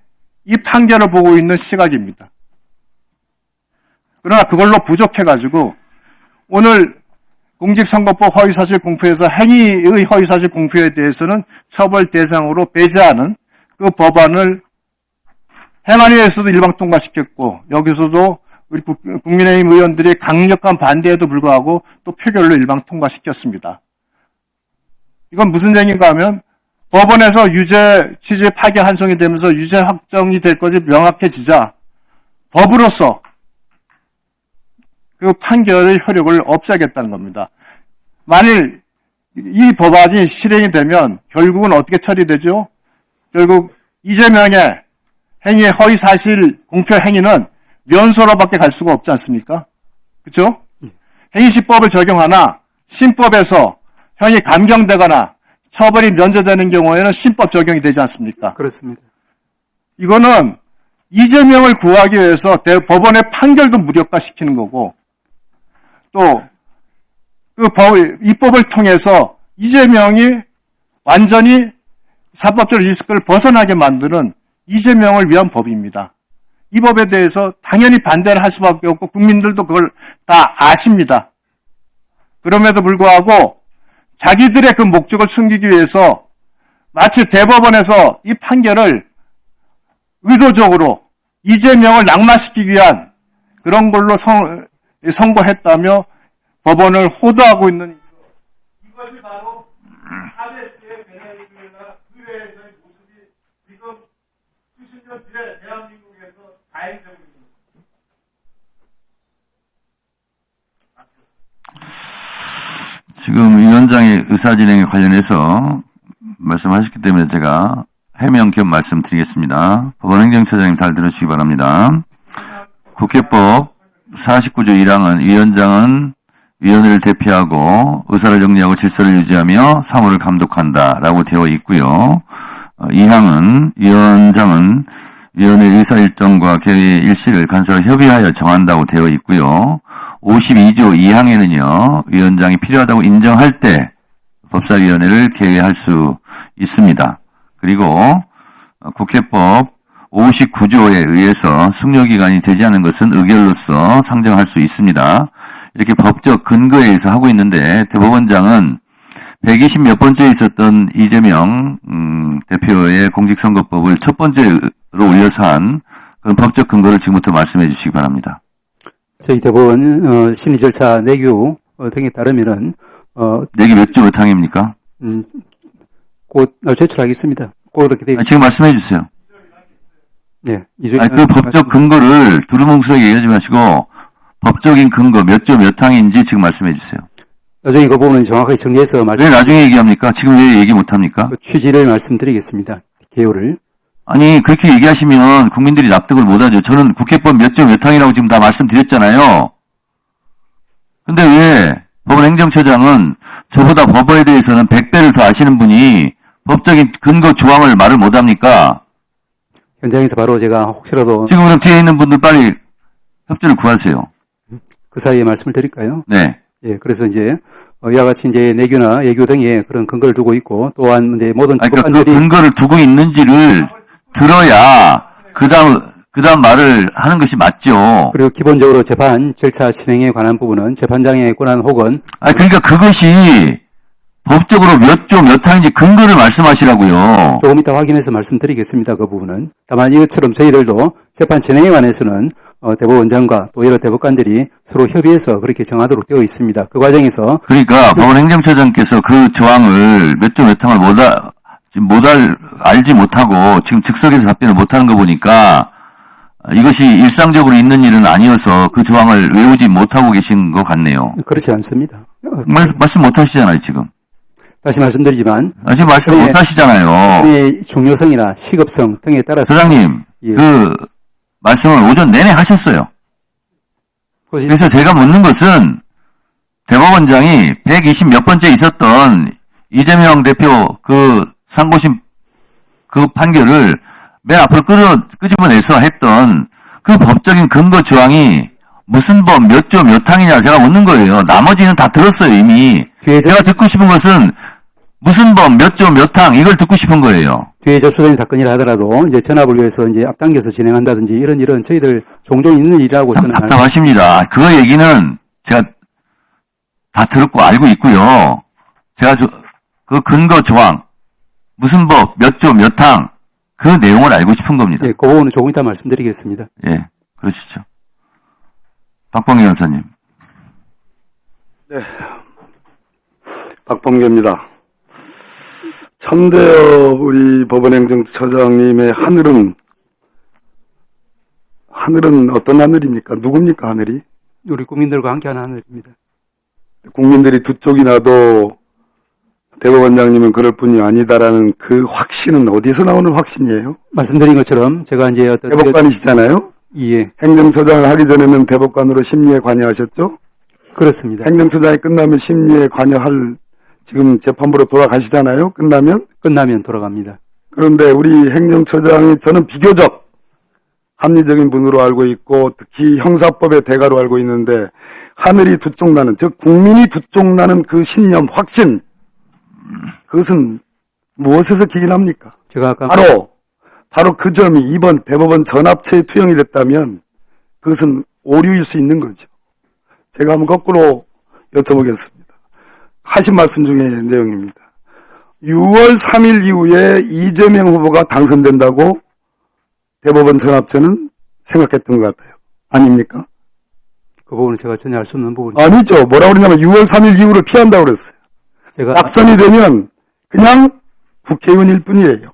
이 판결을 보고 있는 시각입니다. 그러나 그걸로 부족해가지고 오늘 공직선거법 허위사실 공표에서 행위의 허위사실 공표에 대해서는 처벌 대상으로 배제하는 그 법안을 행안위에서도 일방 통과시켰고 여기서도 우리 국민의힘 의원들이 강력한 반대에도 불구하고 또 표결로 일방 통과시켰습니다. 이건 무슨 얘기인가 하면 법원에서 유죄 취지 파기 환송이 되면서 유죄 확정이 될 것이 명확해지자 법으로서 그 판결의 효력을 없애겠다는 겁니다. 만일 이 법안이 실행이 되면 결국은 어떻게 처리되죠? 결국 이재명의 행위의 허위사실 공표 행위는 면소로밖에 갈 수가 없지 않습니까? 그렇죠? 행위시법을 적용하나 신법에서 형이 감경되거나 처벌이 면제되는 경우에는 신법 적용이 되지 않습니까? 그렇습니다. 이거는 이재명을 구하기 위해서 법원의 판결도 무력화시키는 거고 또 입법을 통해서 이재명이 완전히 사법적 리스크를 벗어나게 만드는 이재명을 위한 법입니다. 이 법에 대해서 당연히 반대를 할 수밖에 없고 국민들도 그걸 다 아십니다. 그럼에도 불구하고 자기들의 그 목적을 숨기기 위해서 마치 대법원에서 이 판결을 의도적으로 이재명을 낙마시키기 위한 그런 걸로 선고했다며 법원을 호도하고 있는 이것이 바로 하베스의 베네딕트나 의회에서의 모습이 지금 수십 년 뒤에 대한민국에서 자행되고 있는 지금 위원장의 의사진행에 관련해서 말씀하셨기 때문에 제가 해명 겸 말씀드리겠습니다. 법원행정처장님 잘 들으시기 바랍니다. 국회법 49조 1항은 위원장은 위원회를 대표하고 의사를 정리하고 질서를 유지하며 사무를 감독한다라고 되어 있고요. 2항은 위원장은 위원회 의사 일정과 개회의 일시를 간사와 협의하여 정한다고 되어 있고요. 52조 2항에는요. 위원장이 필요하다고 인정할 때 법사위원회를 개회할 수 있습니다. 그리고 국회법 59조에 의해서 숙려기간이 되지 않은 것은 의결로서 상정할 수 있습니다. 이렇게 법적 근거에 의해서 하고 있는데 대법원장은 120몇 번째에 있었던 이재명 대표의 공직선거법을 첫 번째로 올려서 한 그런 법적 근거를 지금부터 말씀해 주시기 바랍니다. 저희 대법원 심리 절차 내규 등에 따르면은 내기 몇 조 몇 항입니까? 곧 제출하겠습니다. 꼭 이렇게 돼. 지금 말씀해 주세요. 네, 그 법적 근거를 두루뭉술하게 얘기하지 마시고 법적인 근거 몇 조 몇 항인지 지금 말씀해 주세요. 나중에 그 부분은 정확하게 정리해서 왜 나중에 얘기합니까? 지금 왜 얘기 못합니까? 취지를 말씀드리겠습니다. 개요를. 아니 그렇게 얘기하시면 국민들이 납득을 못하죠. 저는 국회법 몇 조 몇 항이라고 지금 다 말씀드렸잖아요. 근데 왜 법원행정처장은 저보다 법에 대해서는 100배를 더 아시는 분이 법적인 근거 조항을 말을 못합니까? 현장에서 바로 제가 혹시라도 지금 그럼 뒤에 있는 분들 빨리 협조를 구하세요. 그 사이에 말씀을 드릴까요? 네. 예, 그래서 이제 이와 같이 이제 내규나 예규 등에 그런 근거를 두고 있고 또한 이제 모든 그러니까 그 법관들이 근거를 두고 있는지를 들어야 그다음 말을 하는 것이 맞죠. 그리고 기본적으로 재판 절차 진행에 관한 부분은 재판장의 권한 혹은 그러니까 그것이 법적으로 몇 조 몇 항인지 근거를 말씀하시라고요. 조금 이따 확인해서 말씀드리겠습니다. 그 부분은. 다만 이것처럼 저희들도 재판 진행에 관해서는 대법원장과 또 여러 대법관들이 서로 협의해서 그렇게 정하도록 되어 있습니다. 그 과정에서 그러니까 법원행정처장께서 그 조항을 몇 조 몇 항을 알지 못하고 지금 즉석에서 답변을 못하는 거 보니까 이것이 일상적으로 있는 일은 아니어서 그 조항을 외우지 못하고 계신 것 같네요. 그렇지 않습니다. 말씀 못하시잖아요 지금. 다시 말씀드리지만 지금 말씀 못하시잖아요. 의 중요성이나 시급성 등에 따라서 소장님 예. 그 말씀을 오전 내내 하셨어요. 그래서 제가 묻는 것은 대법원장이 120 몇 번째 있었던 이재명 대표 그 상고심 그 판결을 맨 앞으로 끄집어내서 했던 그 법적인 근거 조항이 무슨 법 몇 조 몇 항이냐 제가 묻는 거예요. 나머지는 다 들었어요 이미. 제가 듣고 싶은 것은 무슨 법 몇 조 몇 항 이걸 듣고 싶은 거예요. 뒤에 접수된 사건이라 하더라도 이제 전압을 위해서 이제 앞당겨서 진행한다든지 이런 저희들 종종 있는 일이라고 저는 답답하십니다. 그 얘기는 제가 다 들었고 알고 있고요. 제가 그 근거 조항 무슨 법 몇 조 몇 항 그 내용을 알고 싶은 겁니다. 예, 그 부분은 조금 이따 말씀드리겠습니다. 예, 그러시죠. 박범계 변호사님. 네. 박범계입니다. 천대엽 우리 법원행정처장님의 하늘은 어떤 하늘입니까? 누굽니까, 하늘이? 우리 국민들과 함께하는 하늘입니다. 국민들이 두 쪽이 나도 대법원장님은 그럴 분이 아니다라는 그 확신은 어디서 나오는 확신이에요? 말씀드린 것처럼 제가 이제 어떤 대법관이시잖아요? 예, 행정처장을 하기 전에는 대법관으로 심리에 관여하셨죠? 그렇습니다. 행정처장이 끝나면 심리에 관여할 지금 재판부로 돌아가시잖아요? 끝나면 돌아갑니다. 그런데 우리 행정처장이 저는 비교적 합리적인 분으로 알고 있고 특히 형사법의 대가로 알고 있는데 하늘이 두 쪽 나는, 즉 국민이 두 쪽 나는 그 신념, 확신, 그것은 무엇에서 기인합니까? 제가 아까 바로 그 점이 이번 대법원 전합체에 투영이 됐다면 그것은 오류일 수 있는 거죠. 제가 한번 거꾸로 여쭤보겠습니다. 하신 말씀 중에 내용입니다. 6월 3일 이후에 이재명 후보가 당선된다고 대법원 전합체는 생각했던 것 같아요. 아닙니까? 그 부분은 제가 전혀 알 수 없는 부분이죠. 아니죠. 뭐라고 그러냐면 6월 3일 이후를 피한다고 그랬어요. 제가 낙선이 되면 그냥 국회의원일 뿐이에요.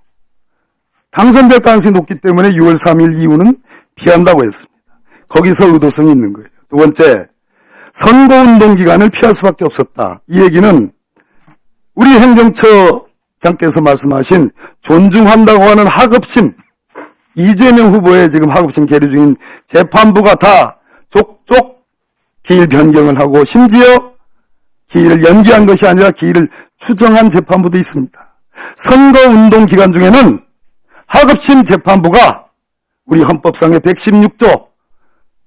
당선될 가능성이 높기 때문에 6월 3일 이후는 피한다고 했습니다. 거기서 의도성이 있는 거예요. 두 번째, 선거운동 기간을 피할 수밖에 없었다. 이 얘기는 우리 행정처장께서 말씀하신 존중한다고 하는 하급심, 이재명 후보의 지금 하급심 계류 중인 재판부가 다 족족 기일 변경을 하고 심지어 기일을 연기한 것이 아니라 기일을 추정한 재판부도 있습니다. 선거운동 기간 중에는 하급심 재판부가 우리 헌법상의 116조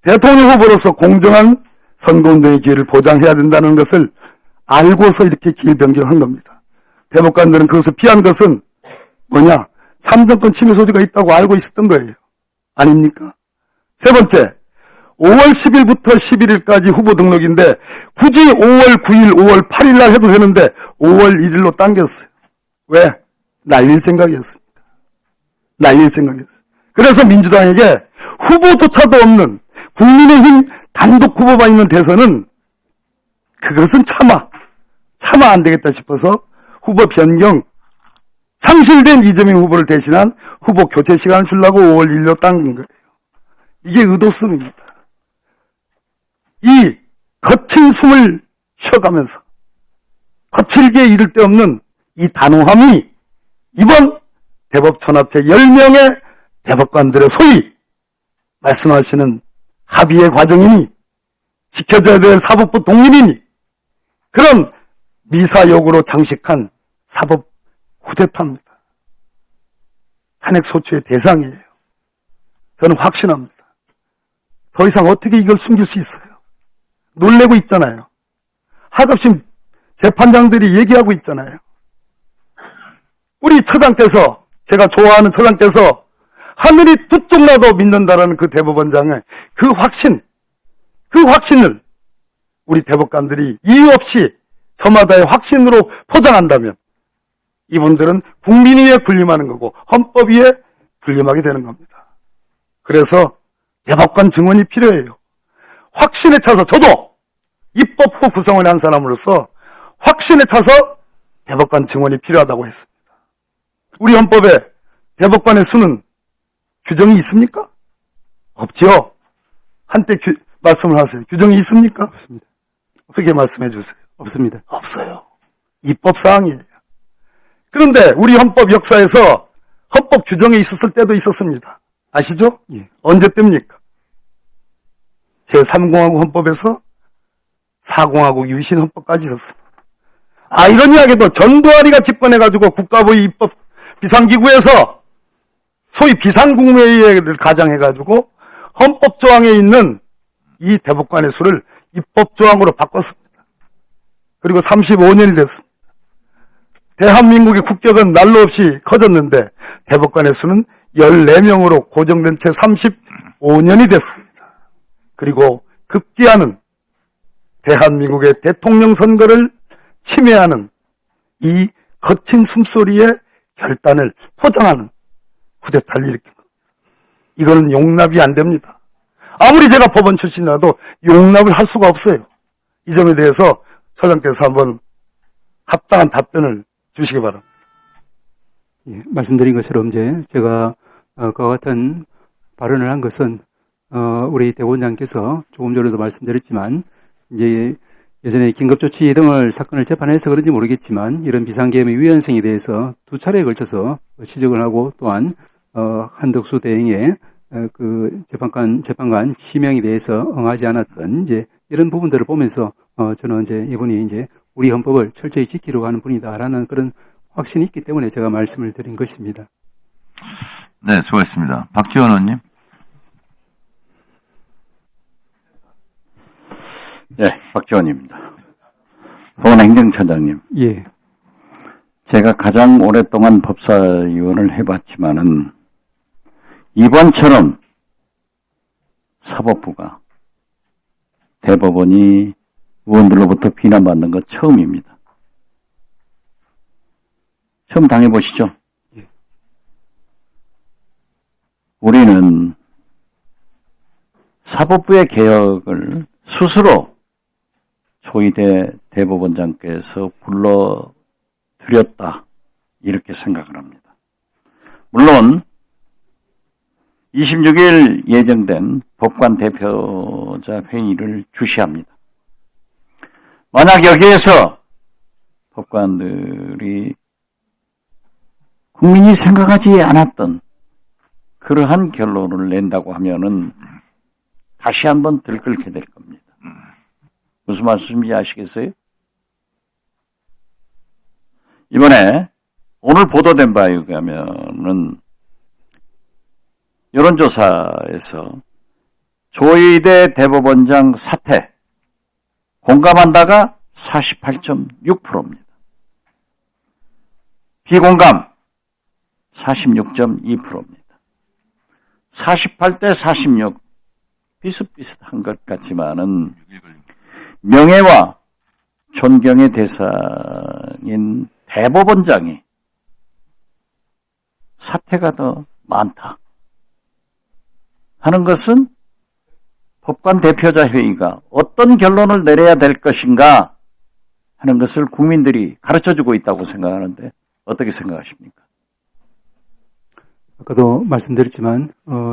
대통령 후보로서 공정한 선거운동의 기회를 보장해야 된다는 것을 알고서 이렇게 기일 변경한 겁니다. 대법관들은 그것을 피한 것은 뭐냐? 참정권 침해 소지가 있다고 알고 있었던 거예요. 아닙니까? 세 번째, 5월 10일부터 11일까지 후보 등록인데 굳이 5월 9일, 5월 8일 날 해도 되는데 5월 1일로 당겼어요. 왜? 날릴 생각이었으니까. 날릴 생각이었어요. 그래서 민주당에게 후보조차도 없는 국민의힘 단독 후보만 있는 대선은 그것은 차마 안 되겠다 싶어서 후보 변경, 상실된 이재명 후보를 대신한 후보 교체 시간을 주려고 5월 1일로 당긴 거예요. 이게 의도성입니다. 이 거친 숨을 쉬어가면서 거칠게 이를 데 없는 이 단호함이 이번 대법 전합체 10명의 대법관들의 소위 말씀하시는 합의의 과정이니 지켜져야 될 사법부 독립이니 그런 미사역으로 장식한 사법 쿠데타입니다. 탄핵 소추의 대상이에요. 저는 확신합니다. 더 이상 어떻게 이걸 숨길 수 있어요? 놀래고 있잖아요. 하급심 재판장들이 얘기하고 있잖아요. 우리 처장께서, 제가 좋아하는 처장께서 하늘이 두 쪽 나도 믿는다라는 그 대법원장의 그 확신을 우리 대법관들이 이유 없이 저마다의 확신으로 포장한다면 이분들은 국민 위에 군림하는 거고 헌법 위에 군림하게 되는 겁니다. 그래서 대법관 증언이 필요해요. 확신에 차서 저도 입법부 구성원의 한 사람으로서 확신에 차서 대법관 증언이 필요하다고 했습니다. 우리 헌법에 대법관의 수는 규정이 있습니까? 없지요. 한때 말씀을 하세요. 규정이 있습니까? 없습니다. 그렇게 말씀해 주세요. 없습니다. 없어요. 입법사항이에요. 그런데 우리 헌법 역사에서 헌법 규정에 있었을 때도 있었습니다. 아시죠? 예. 언제 때입니까? 제3공화국 헌법에서 4공화국 유신 헌법까지 있었습니다. 아이러니하게도 전두환이가 집권해가지고 국가보위 입법 비상기구에서 소위 비상국무회의를 가장해가지고 헌법조항에 있는 이 대법관의 수를 입법조항으로 바꿨습니다. 그리고 35년이 됐습니다. 대한민국의 국격은 날로 없이 커졌는데 대법관의 수는 14명으로 고정된 채 35년이 됐습니다. 그리고 급기야는 대한민국의 대통령 선거를 침해하는 이 거친 숨소리의 결단을 포장하는 쿠데타를 일으킨 겁니다. 이거는 용납이 안 됩니다. 아무리 제가 법원 출신이라도 용납을 할 수가 없어요. 이 점에 대해서 처장께서 한번 합당한 답변을 주시기 바랍니다. 예, 말씀드린 것처럼 이제 제가 그와 같은 발언을 한 것은 우리 대법원장께서 조금 전에도 말씀드렸지만 이제 예전에 긴급조치 등을 사건을 재판해서 그런지 모르겠지만 이런 비상계엄의 위헌성에 대해서 두 차례에 걸쳐서 지적을 하고 또한 한덕수 대행의 그 재판관 지명에 대해서 응하지 않았던 이제 이런 부분들을 보면서 저는 이제 이분이 이제 우리 헌법을 철저히 지키려고 하는 분이다라는 그런 확신이 있기 때문에 제가 말씀을 드린 것입니다. 네, 수고했습니다. 박지원 의원님. 네, 박지원입니다. 보건 행정처장님, 예. 제가 가장 오랫동안 법사위원을 해봤지만은 이번처럼 사법부가 대법원이 의원들로부터 비난받는 것 처음입니다. 처음 당해보시죠? 우리는 사법부의 개혁을 스스로 조희대 대법원장께서 불러드렸다, 이렇게 생각을 합니다. 물론 26일 예정된 법관 대표자 회의를 주시합니다. 만약 여기에서 법관들이 국민이 생각하지 않았던 그러한 결론을 낸다고 하면은 다시 한번 들끓게 될 겁니다. 무슨 말씀인지 아시겠어요? 이번에 오늘 보도된 바에 의하면은 여론조사에서 조희대 대법원장 사퇴 공감한다가 48.6%입니다. 비공감 46.2%입니다. 48대 46 비슷비슷한 것 같지만은 명예와 존경의 대상인 대법원장이 사퇴가 더 많다 하는 것은 법관 대표자 회의가 어떤 결론을 내려야 될 것인가 하는 것을 국민들이 가르쳐주고 있다고 생각하는데 어떻게 생각하십니까? 아까도 말씀드렸지만,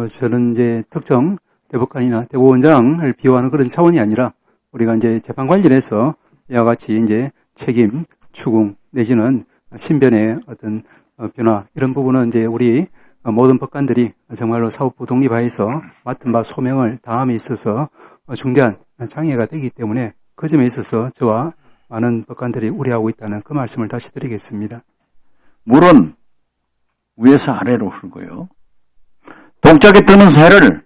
저는 이제 특정 대법관이나 대법원장을 비호하는 그런 차원이 아니라 우리가 이제 재판 관련해서 이와 같이 이제 책임, 추궁 내지는 신변의 어떤 변화 이런 부분은 이제 우리 모든 법관들이 정말로 사법부 독립하에서 맡은 바 소명을 다함에 있어서 중대한 장애가 되기 때문에 그 점에 있어서 저와 많은 법관들이 우려하고 있다는 그 말씀을 다시 드리겠습니다. 물은 위에서 아래로 흐르고요. 동쪽에 뜨는 새를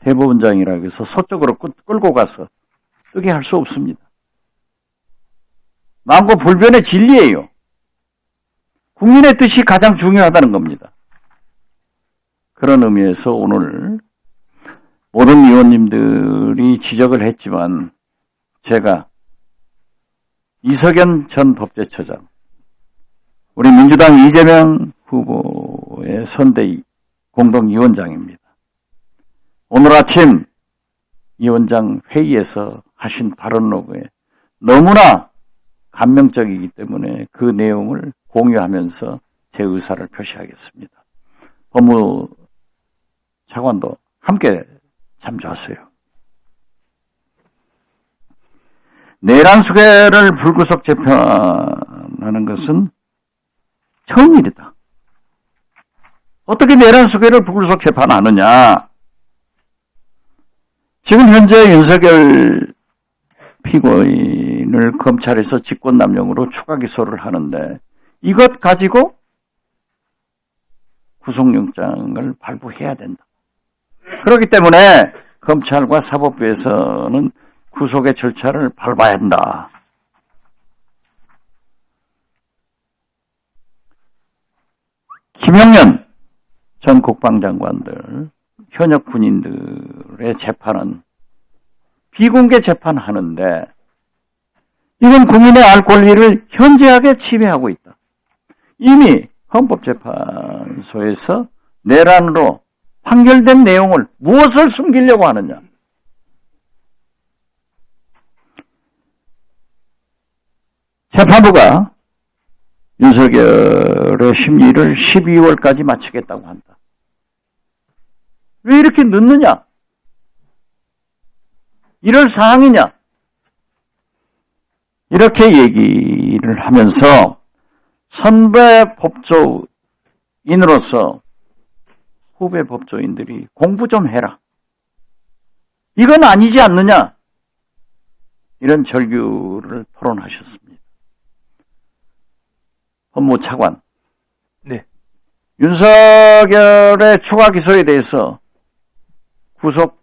대법원장이라고 해서 서쪽으로 끌고 가서 뜨게 할 수 없습니다. 만고불변의 진리예요. 국민의 뜻이 가장 중요하다는 겁니다. 그런 의미에서 오늘 모든 의원님들이 지적을 했지만 제가 이석연 전 법제처장, 우리 민주당 이재명 후보의 선대위 공동위원장입니다. 오늘 아침 위원장 회의에서 하신 발언록에 너무나 감명적이기 때문에 그 내용을 공유하면서 제 의사를 표시하겠습니다. 법무차관도 함께 참조하세요. 내란수계를 불구속 재판하는 것은 처음 일이다. 어떻게 내란수계를 불구속 재판하느냐? 지금 현재 윤석열 피고인을 검찰에서 직권남용으로 추가 기소를 하는데 이것 가지고 구속영장을 발부해야 된다. 그렇기 때문에 검찰과 사법부에서는 구속의 절차를 밟아야 한다. 김영년 전 국방장관들, 현역 군인들의 재판은 비공개 재판하는데 이건 국민의 알 권리를 현저하게 침해하고 있다. 이미 헌법재판소에서 내란으로 판결된 내용을 무엇을 숨기려고 하느냐. 재판부가 윤석열의 심리를 12월까지 마치겠다고 한다. 왜 이렇게 늦느냐? 이럴 사항이냐? 이렇게 얘기를 하면서 선배 법조인으로서 후배 법조인들이 공부 좀 해라. 이건 아니지 않느냐? 이런 절규를 토론하셨습니다. 법무차관. 네. 윤석열의 추가 기소에 대해서 구속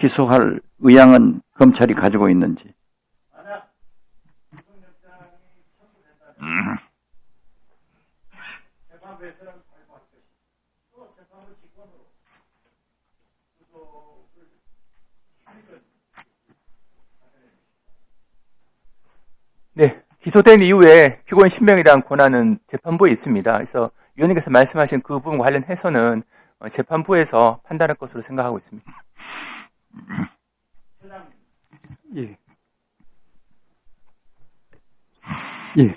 기소할 의향은 검찰이 가지고 있는지. 네, 기소된 이후에 피고인 신병에 대한 권한은 재판부에 있습니다. 그래서 위원님께서 말씀하신 그 부분 관련해서는 재판부에서 판단할 것으로 생각하고 있습니다. 예. 예.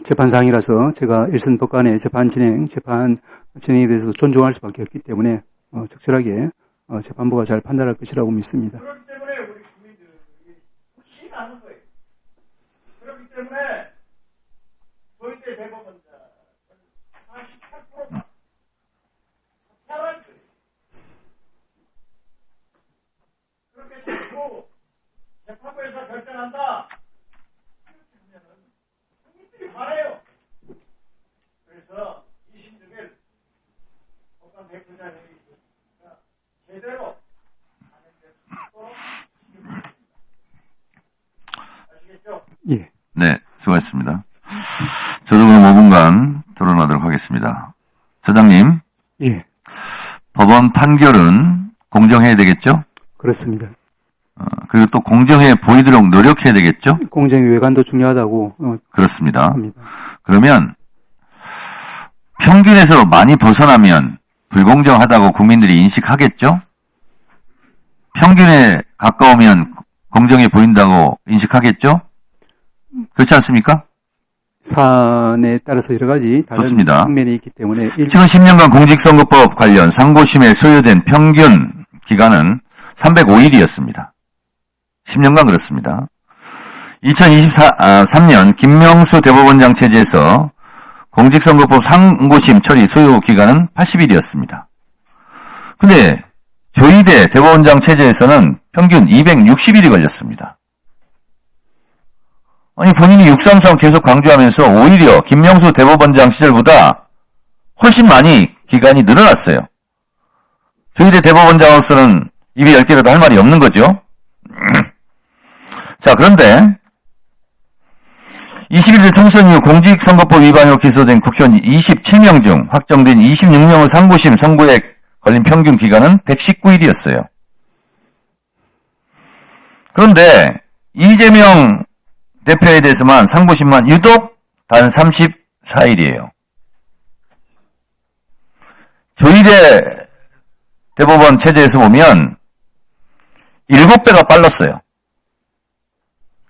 재판상이라서 제가 일선 법관의 재판 진행에 대해서 존중할 수밖에 없기 때문에 적절하게 재판부가 잘 판단할 것이라고 믿습니다. 그렇기 때문에 우리 국민들이 혹시 나는 거예요. 그렇기 때문에 조희대 대법원장 48%가 사퇴하라는 거예요. 그렇게 해서 재판부에서 결정한다. 이렇게 하면은 국민들이 말해요. 그래서 26일 법관 대표자회의 제대로 아시겠죠? 예. 네, 수고하셨습니다. 저도 그럼 5분간 토론하도록 하겠습니다. 처장님, 예. 법원 판결은 공정해야 되겠죠? 그렇습니다. 그리고 또 공정해 보이도록 노력해야 되겠죠? 공정의 외관도 중요하다고 그렇습니다. 합니다. 그러면 평균에서 많이 벗어나면 불공정하다고 국민들이 인식하겠죠? 평균에 가까우면 공정해 보인다고 인식하겠죠? 그렇지 않습니까? 사안에 따라서 여러 가지 다른 좋습니다. 측면이 있기 때문에 최근 10년간 공직선거법 관련 상고심에 소요된 평균 기간은 305일이었습니다. 10년간 그렇습니다. 2023년 김명수 대법원장 체제에서 공직선거법 상고심 처리 소요 기간은 80일이었습니다. 근데 조희대 대법원장 체제에서는 평균 260일이 걸렸습니다. 아니 본인이 633 계속 강조하면서 오히려 김명수 대법원장 시절보다 훨씬 많이 기간이 늘어났어요. 조희대 대법원장으로서는 입이 10개라도 할 말이 없는 거죠. 자, 그런데 21대 총선 이후 공직선거법 위반으로 기소된 국회의원 27명 중 확정된 26명의 상고심 선고에 걸린 평균 기간은 119일이었어요. 그런데 이재명 대표에 대해서만 상고심만 유독 단 34일이에요. 조희대 대법원 체제에서 보면 7배가 빨랐어요.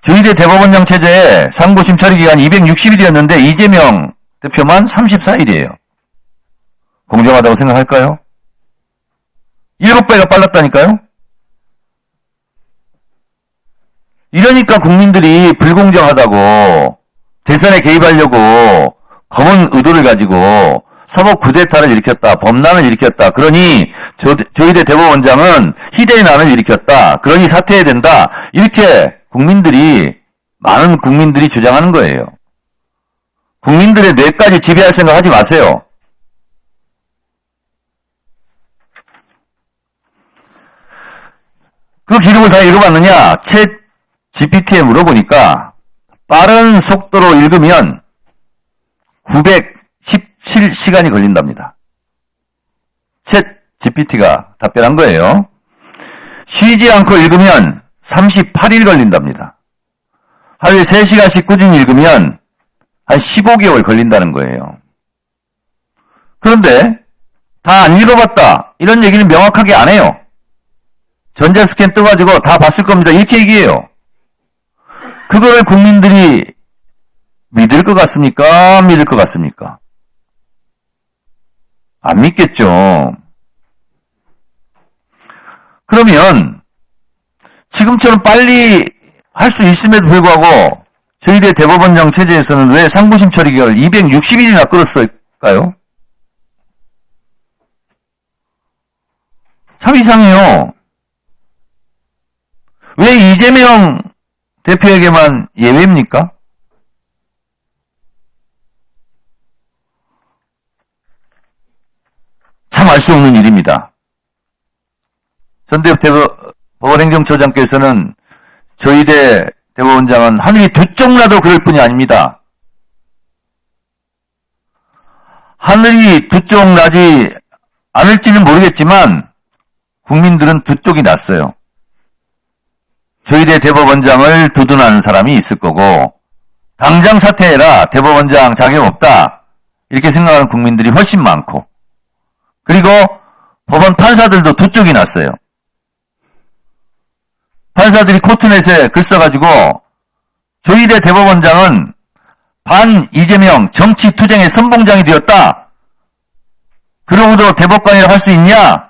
조희대 대법원장 체제에 상고심 처리 기간 260일이었는데 이재명 대표만 34일이에요. 공정하다고 생각할까요? 7배가 빨랐다니까요? 이러니까 국민들이 불공정하다고 대선에 개입하려고 검은 의도를 가지고 사법 쿠데타를 일으켰다. 범란을 일으켰다. 그러니 조희대 대법원장은 희대의 난을 일으켰다. 그러니 사퇴해야 된다. 이렇게 많은 국민들이 주장하는 거예요. 국민들의 뇌까지 지배할 생각 하지 마세요. 그 기록을 다 읽어봤느냐? 챗 GPT에 물어보니까 빠른 속도로 읽으면 917시간이 걸린답니다. 챗 GPT가 답변한 거예요. 쉬지 않고 읽으면 38일 걸린답니다. 하루에 3시간씩 꾸준히 읽으면 한 15개월 걸린다는 거예요. 그런데 다 안 읽어봤다. 이런 얘기는 명확하게 안 해요. 전자스캔 떠가지고 다 봤을 겁니다. 이렇게 얘기해요. 그거를 국민들이 믿을 것 같습니까? 안 믿을 것 같습니까? 안 믿겠죠. 그러면 지금처럼 빨리 할 수 있음에도 불구하고 저희들 대법원장 체제에서는 왜 상고심 처리 기간을 260일이나 끌었을까요? 참 이상해요. 왜 이재명 대표에게만 예외입니까? 알 수 없는 일입니다. 전대엽 법원행정처장께서는 조희대 대법원장은 하늘이 두 쪽 나도 그럴 뿐이 아닙니다. 하늘이 두 쪽 나지 않을지는 모르겠지만 국민들은 두 쪽이 났어요. 조희대 대법원장을 두둔하는 사람이 있을 거고 당장 사퇴해라, 대법원장 자격 없다, 이렇게 생각하는 국민들이 훨씬 많고, 그리고 법원 판사들도 두 쪽이 났어요. 판사들이 코트넷에 글 써가지고 조희대 대법원장은 반 이재명 정치 투쟁의 선봉장이 되었다, 그러고도 대법관이라고 할 수 있냐,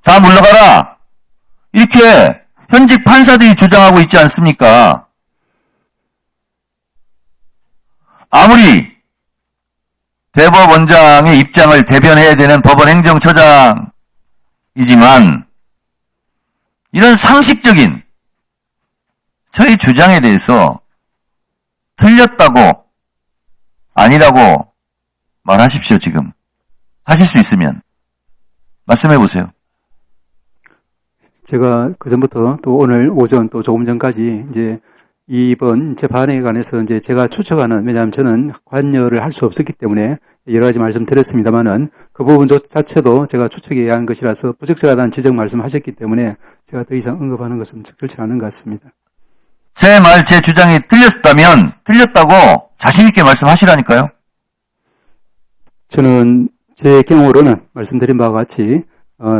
다 물러가라, 이렇게 현직 판사들이 주장하고 있지 않습니까? 아무리 대법원장의 입장을 대변해야 되는 법원행정처장이지만 이런 상식적인 저희 주장에 대해서 틀렸다고 아니라고 말하십시오. 지금 하실 수 있으면 말씀해 보세요. 제가 그전부터 또 오늘 오전 또 조금 전까지 이제 이번 재판에 관해서 이제 제가 추측하는, 왜냐하면 저는 관여를 할 수 없었기 때문에 여러 가지 말씀드렸습니다만은 그 부분 자체도 제가 추측해야 하는 것이라서 부적절하다는 지적 말씀하셨기 때문에 제가 더 이상 언급하는 것은 적절치 않은 것 같습니다. 제 말, 제 주장이 틀렸다면 틀렸다고 자신있게 말씀하시라니까요. 저는 제 경우로는 말씀드린 바와 같이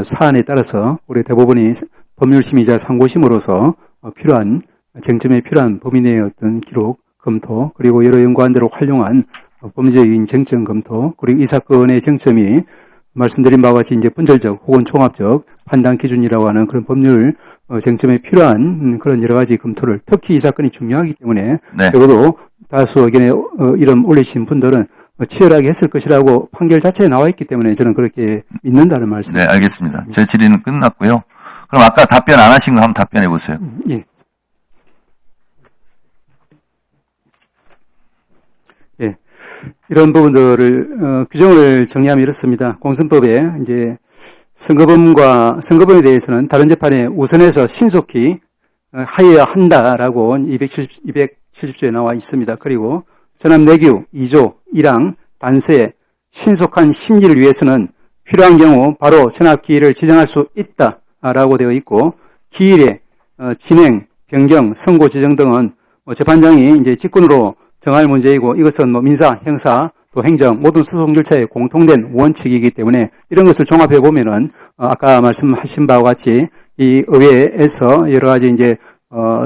사안에 따라서 우리 대법원이 법률심의자 상고심으로서 필요한 쟁점에 필요한 범위 내의 어떤 기록, 검토, 그리고 여러 연구안들을 활용한 법리적인 쟁점 검토, 그리고 이 사건의 쟁점이 말씀드린 바와 같이 이제 분절적 혹은 종합적 판단 기준이라고 하는 그런 법률 쟁점에 필요한 그런 여러 가지 검토를, 특히 이 사건이 중요하기 때문에 네. 적어도 다수 의견에 이름 올리신 분들은 치열하게 했을 것이라고 판결 자체에 나와 있기 때문에 저는 그렇게 믿는다는 말씀. 네, 알겠습니다. 제 질의는 끝났고요. 그럼 아까 답변 안 하신 거 한번 답변해 보세요. 예. 예. 이런 부분들을, 규정을 정리하면 이렇습니다. 공선법에 이제 선거범에 대해서는 다른 재판에 우선해서 신속히 하여야 한다라고 270조에 나와 있습니다. 그리고 전압내규 2조 1항 단서에 신속한 심리를 위해서는 필요한 경우 바로 전압기일을 지정할 수 있다라고 되어 있고, 기일의 진행, 변경, 선고 지정 등은 재판장이 이제 직권으로 정할 문제이고, 이것은 민사, 형사, 또 행정 모든 소송 절차에 공통된 원칙이기 때문에 이런 것을 종합해 보면은 아까 말씀하신 바와 같이 이 의회에서 여러 가지 이제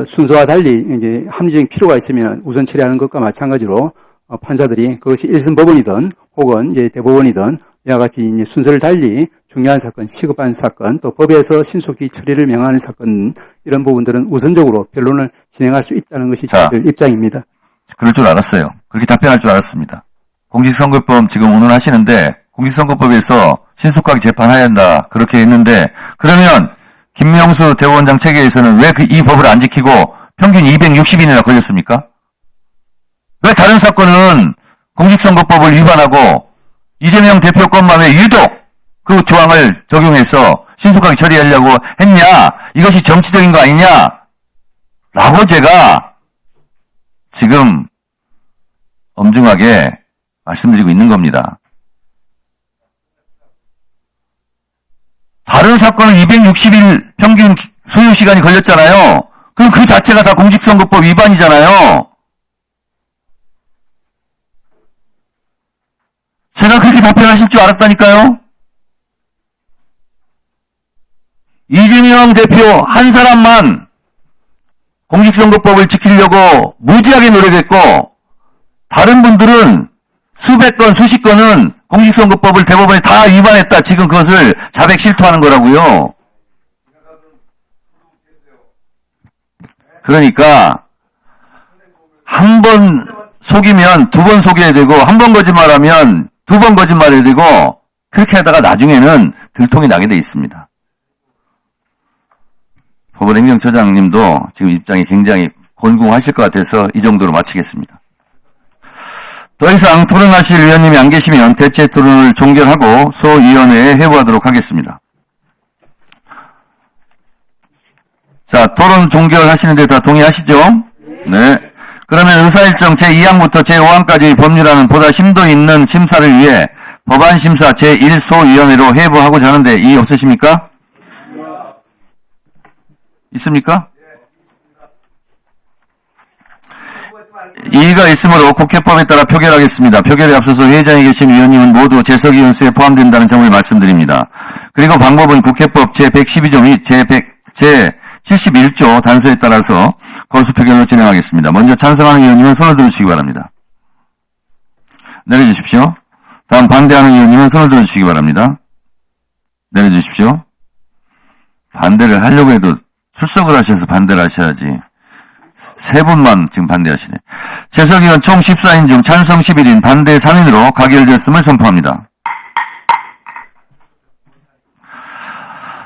순서와 달리 이제 합리적인 필요가 있으면 우선 처리하는 것과 마찬가지로 판사들이 그것이 일선 법원이든 혹은 이제 대법원이든 이와 같이 이제 순서를 달리 중요한 사건, 시급한 사건, 또 법에서 신속히 처리를 명하는 사건, 이런 부분들은 우선적으로 변론을 진행할 수 있다는 것이 저희들 입장입니다. 그럴 줄 알았어요. 그렇게 답변할 줄 알았습니다. 공직선거법 지금 운운하시는데 공직선거법에서 신속하게 재판해야 한다 그렇게 했는데, 그러면 김명수 대법원장 체계에서는 왜 이 법을 안 지키고 평균 260일이나 걸렸습니까? 왜 다른 사건은 공직선거법을 위반하고 이재명 대표 것만 왜 유독 그 조항을 적용해서 신속하게 처리하려고 했냐? 이것이 정치적인 거 아니냐? 라고 제가 지금 엄중하게 말씀드리고 있는 겁니다. 다른 사건은 260일 평균 소요 시간이 걸렸잖아요. 그럼 그 자체가 다 공직선거법 위반이잖아요. 제가 그렇게 답변하실 줄 알았다니까요. 이재명 대표 한 사람만 공직선거법을 지키려고 무지하게 노력했고, 다른 분들은 수백 건, 수십 건은 공직선거법을 대법원에 다 위반했다. 지금 그것을 자백 실토하는 거라고요. 그러니까 한 번 속이면 두 번 속여야 되고, 한 번 거짓말하면 두 번 거짓말해야 되고, 그렇게 하다가 나중에는 들통이 나게 돼 있습니다. 법원행정처장님도 지금 입장이 굉장히 곤궁하실 것 같아서 이 정도로 마치겠습니다. 더 이상 토론하실 위원님이 안 계시면 대체 토론을 종결하고 소위원회에 회부하도록 하겠습니다. 자, 토론 종결하시는데 다 동의하시죠? 네. 그러면 의사일정 제2항부터 제5항까지 법률안은 보다 심도 있는 심사를 위해 법안심사 제1소위원회로 회부하고자 하는데 이의 없으십니까? 있습니까? 이의가 있으므로 국회법에 따라 표결하겠습니다. 표결에 앞서서 회의장에 계신 위원님은 모두 재석위원 수에 포함된다는 점을 말씀드립니다. 그리고 방법은 국회법 제112조 및 제71조 단서에 따라서 거수 표결로 진행하겠습니다. 먼저 찬성하는 위원님은 손을 들어주시기 바랍니다. 내려주십시오. 다음 반대하는 위원님은 손을 들어주시기 바랍니다. 내려주십시오. 반대를 하려고 해도 출석을 하셔서 반대를 하셔야지. 세 분만 지금 반대하시네. 재석위원 총 14인 중 찬성 11인, 반대 3인으로 가결됐음을 선포합니다.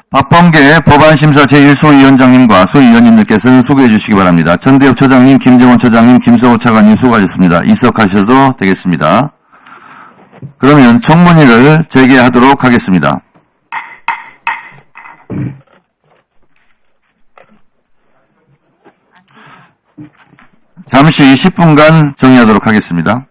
박범계 법안심사 제1소위원장님과 소위원님들께서는 수고해 주시기 바랍니다. 전대엽 처장님, 김정원 처장님, 김성호 차관님 수고하셨습니다. 이석하셔도 되겠습니다. 그러면 청문회를 재개하도록 하겠습니다. 잠시 10분간 정리하도록 하겠습니다.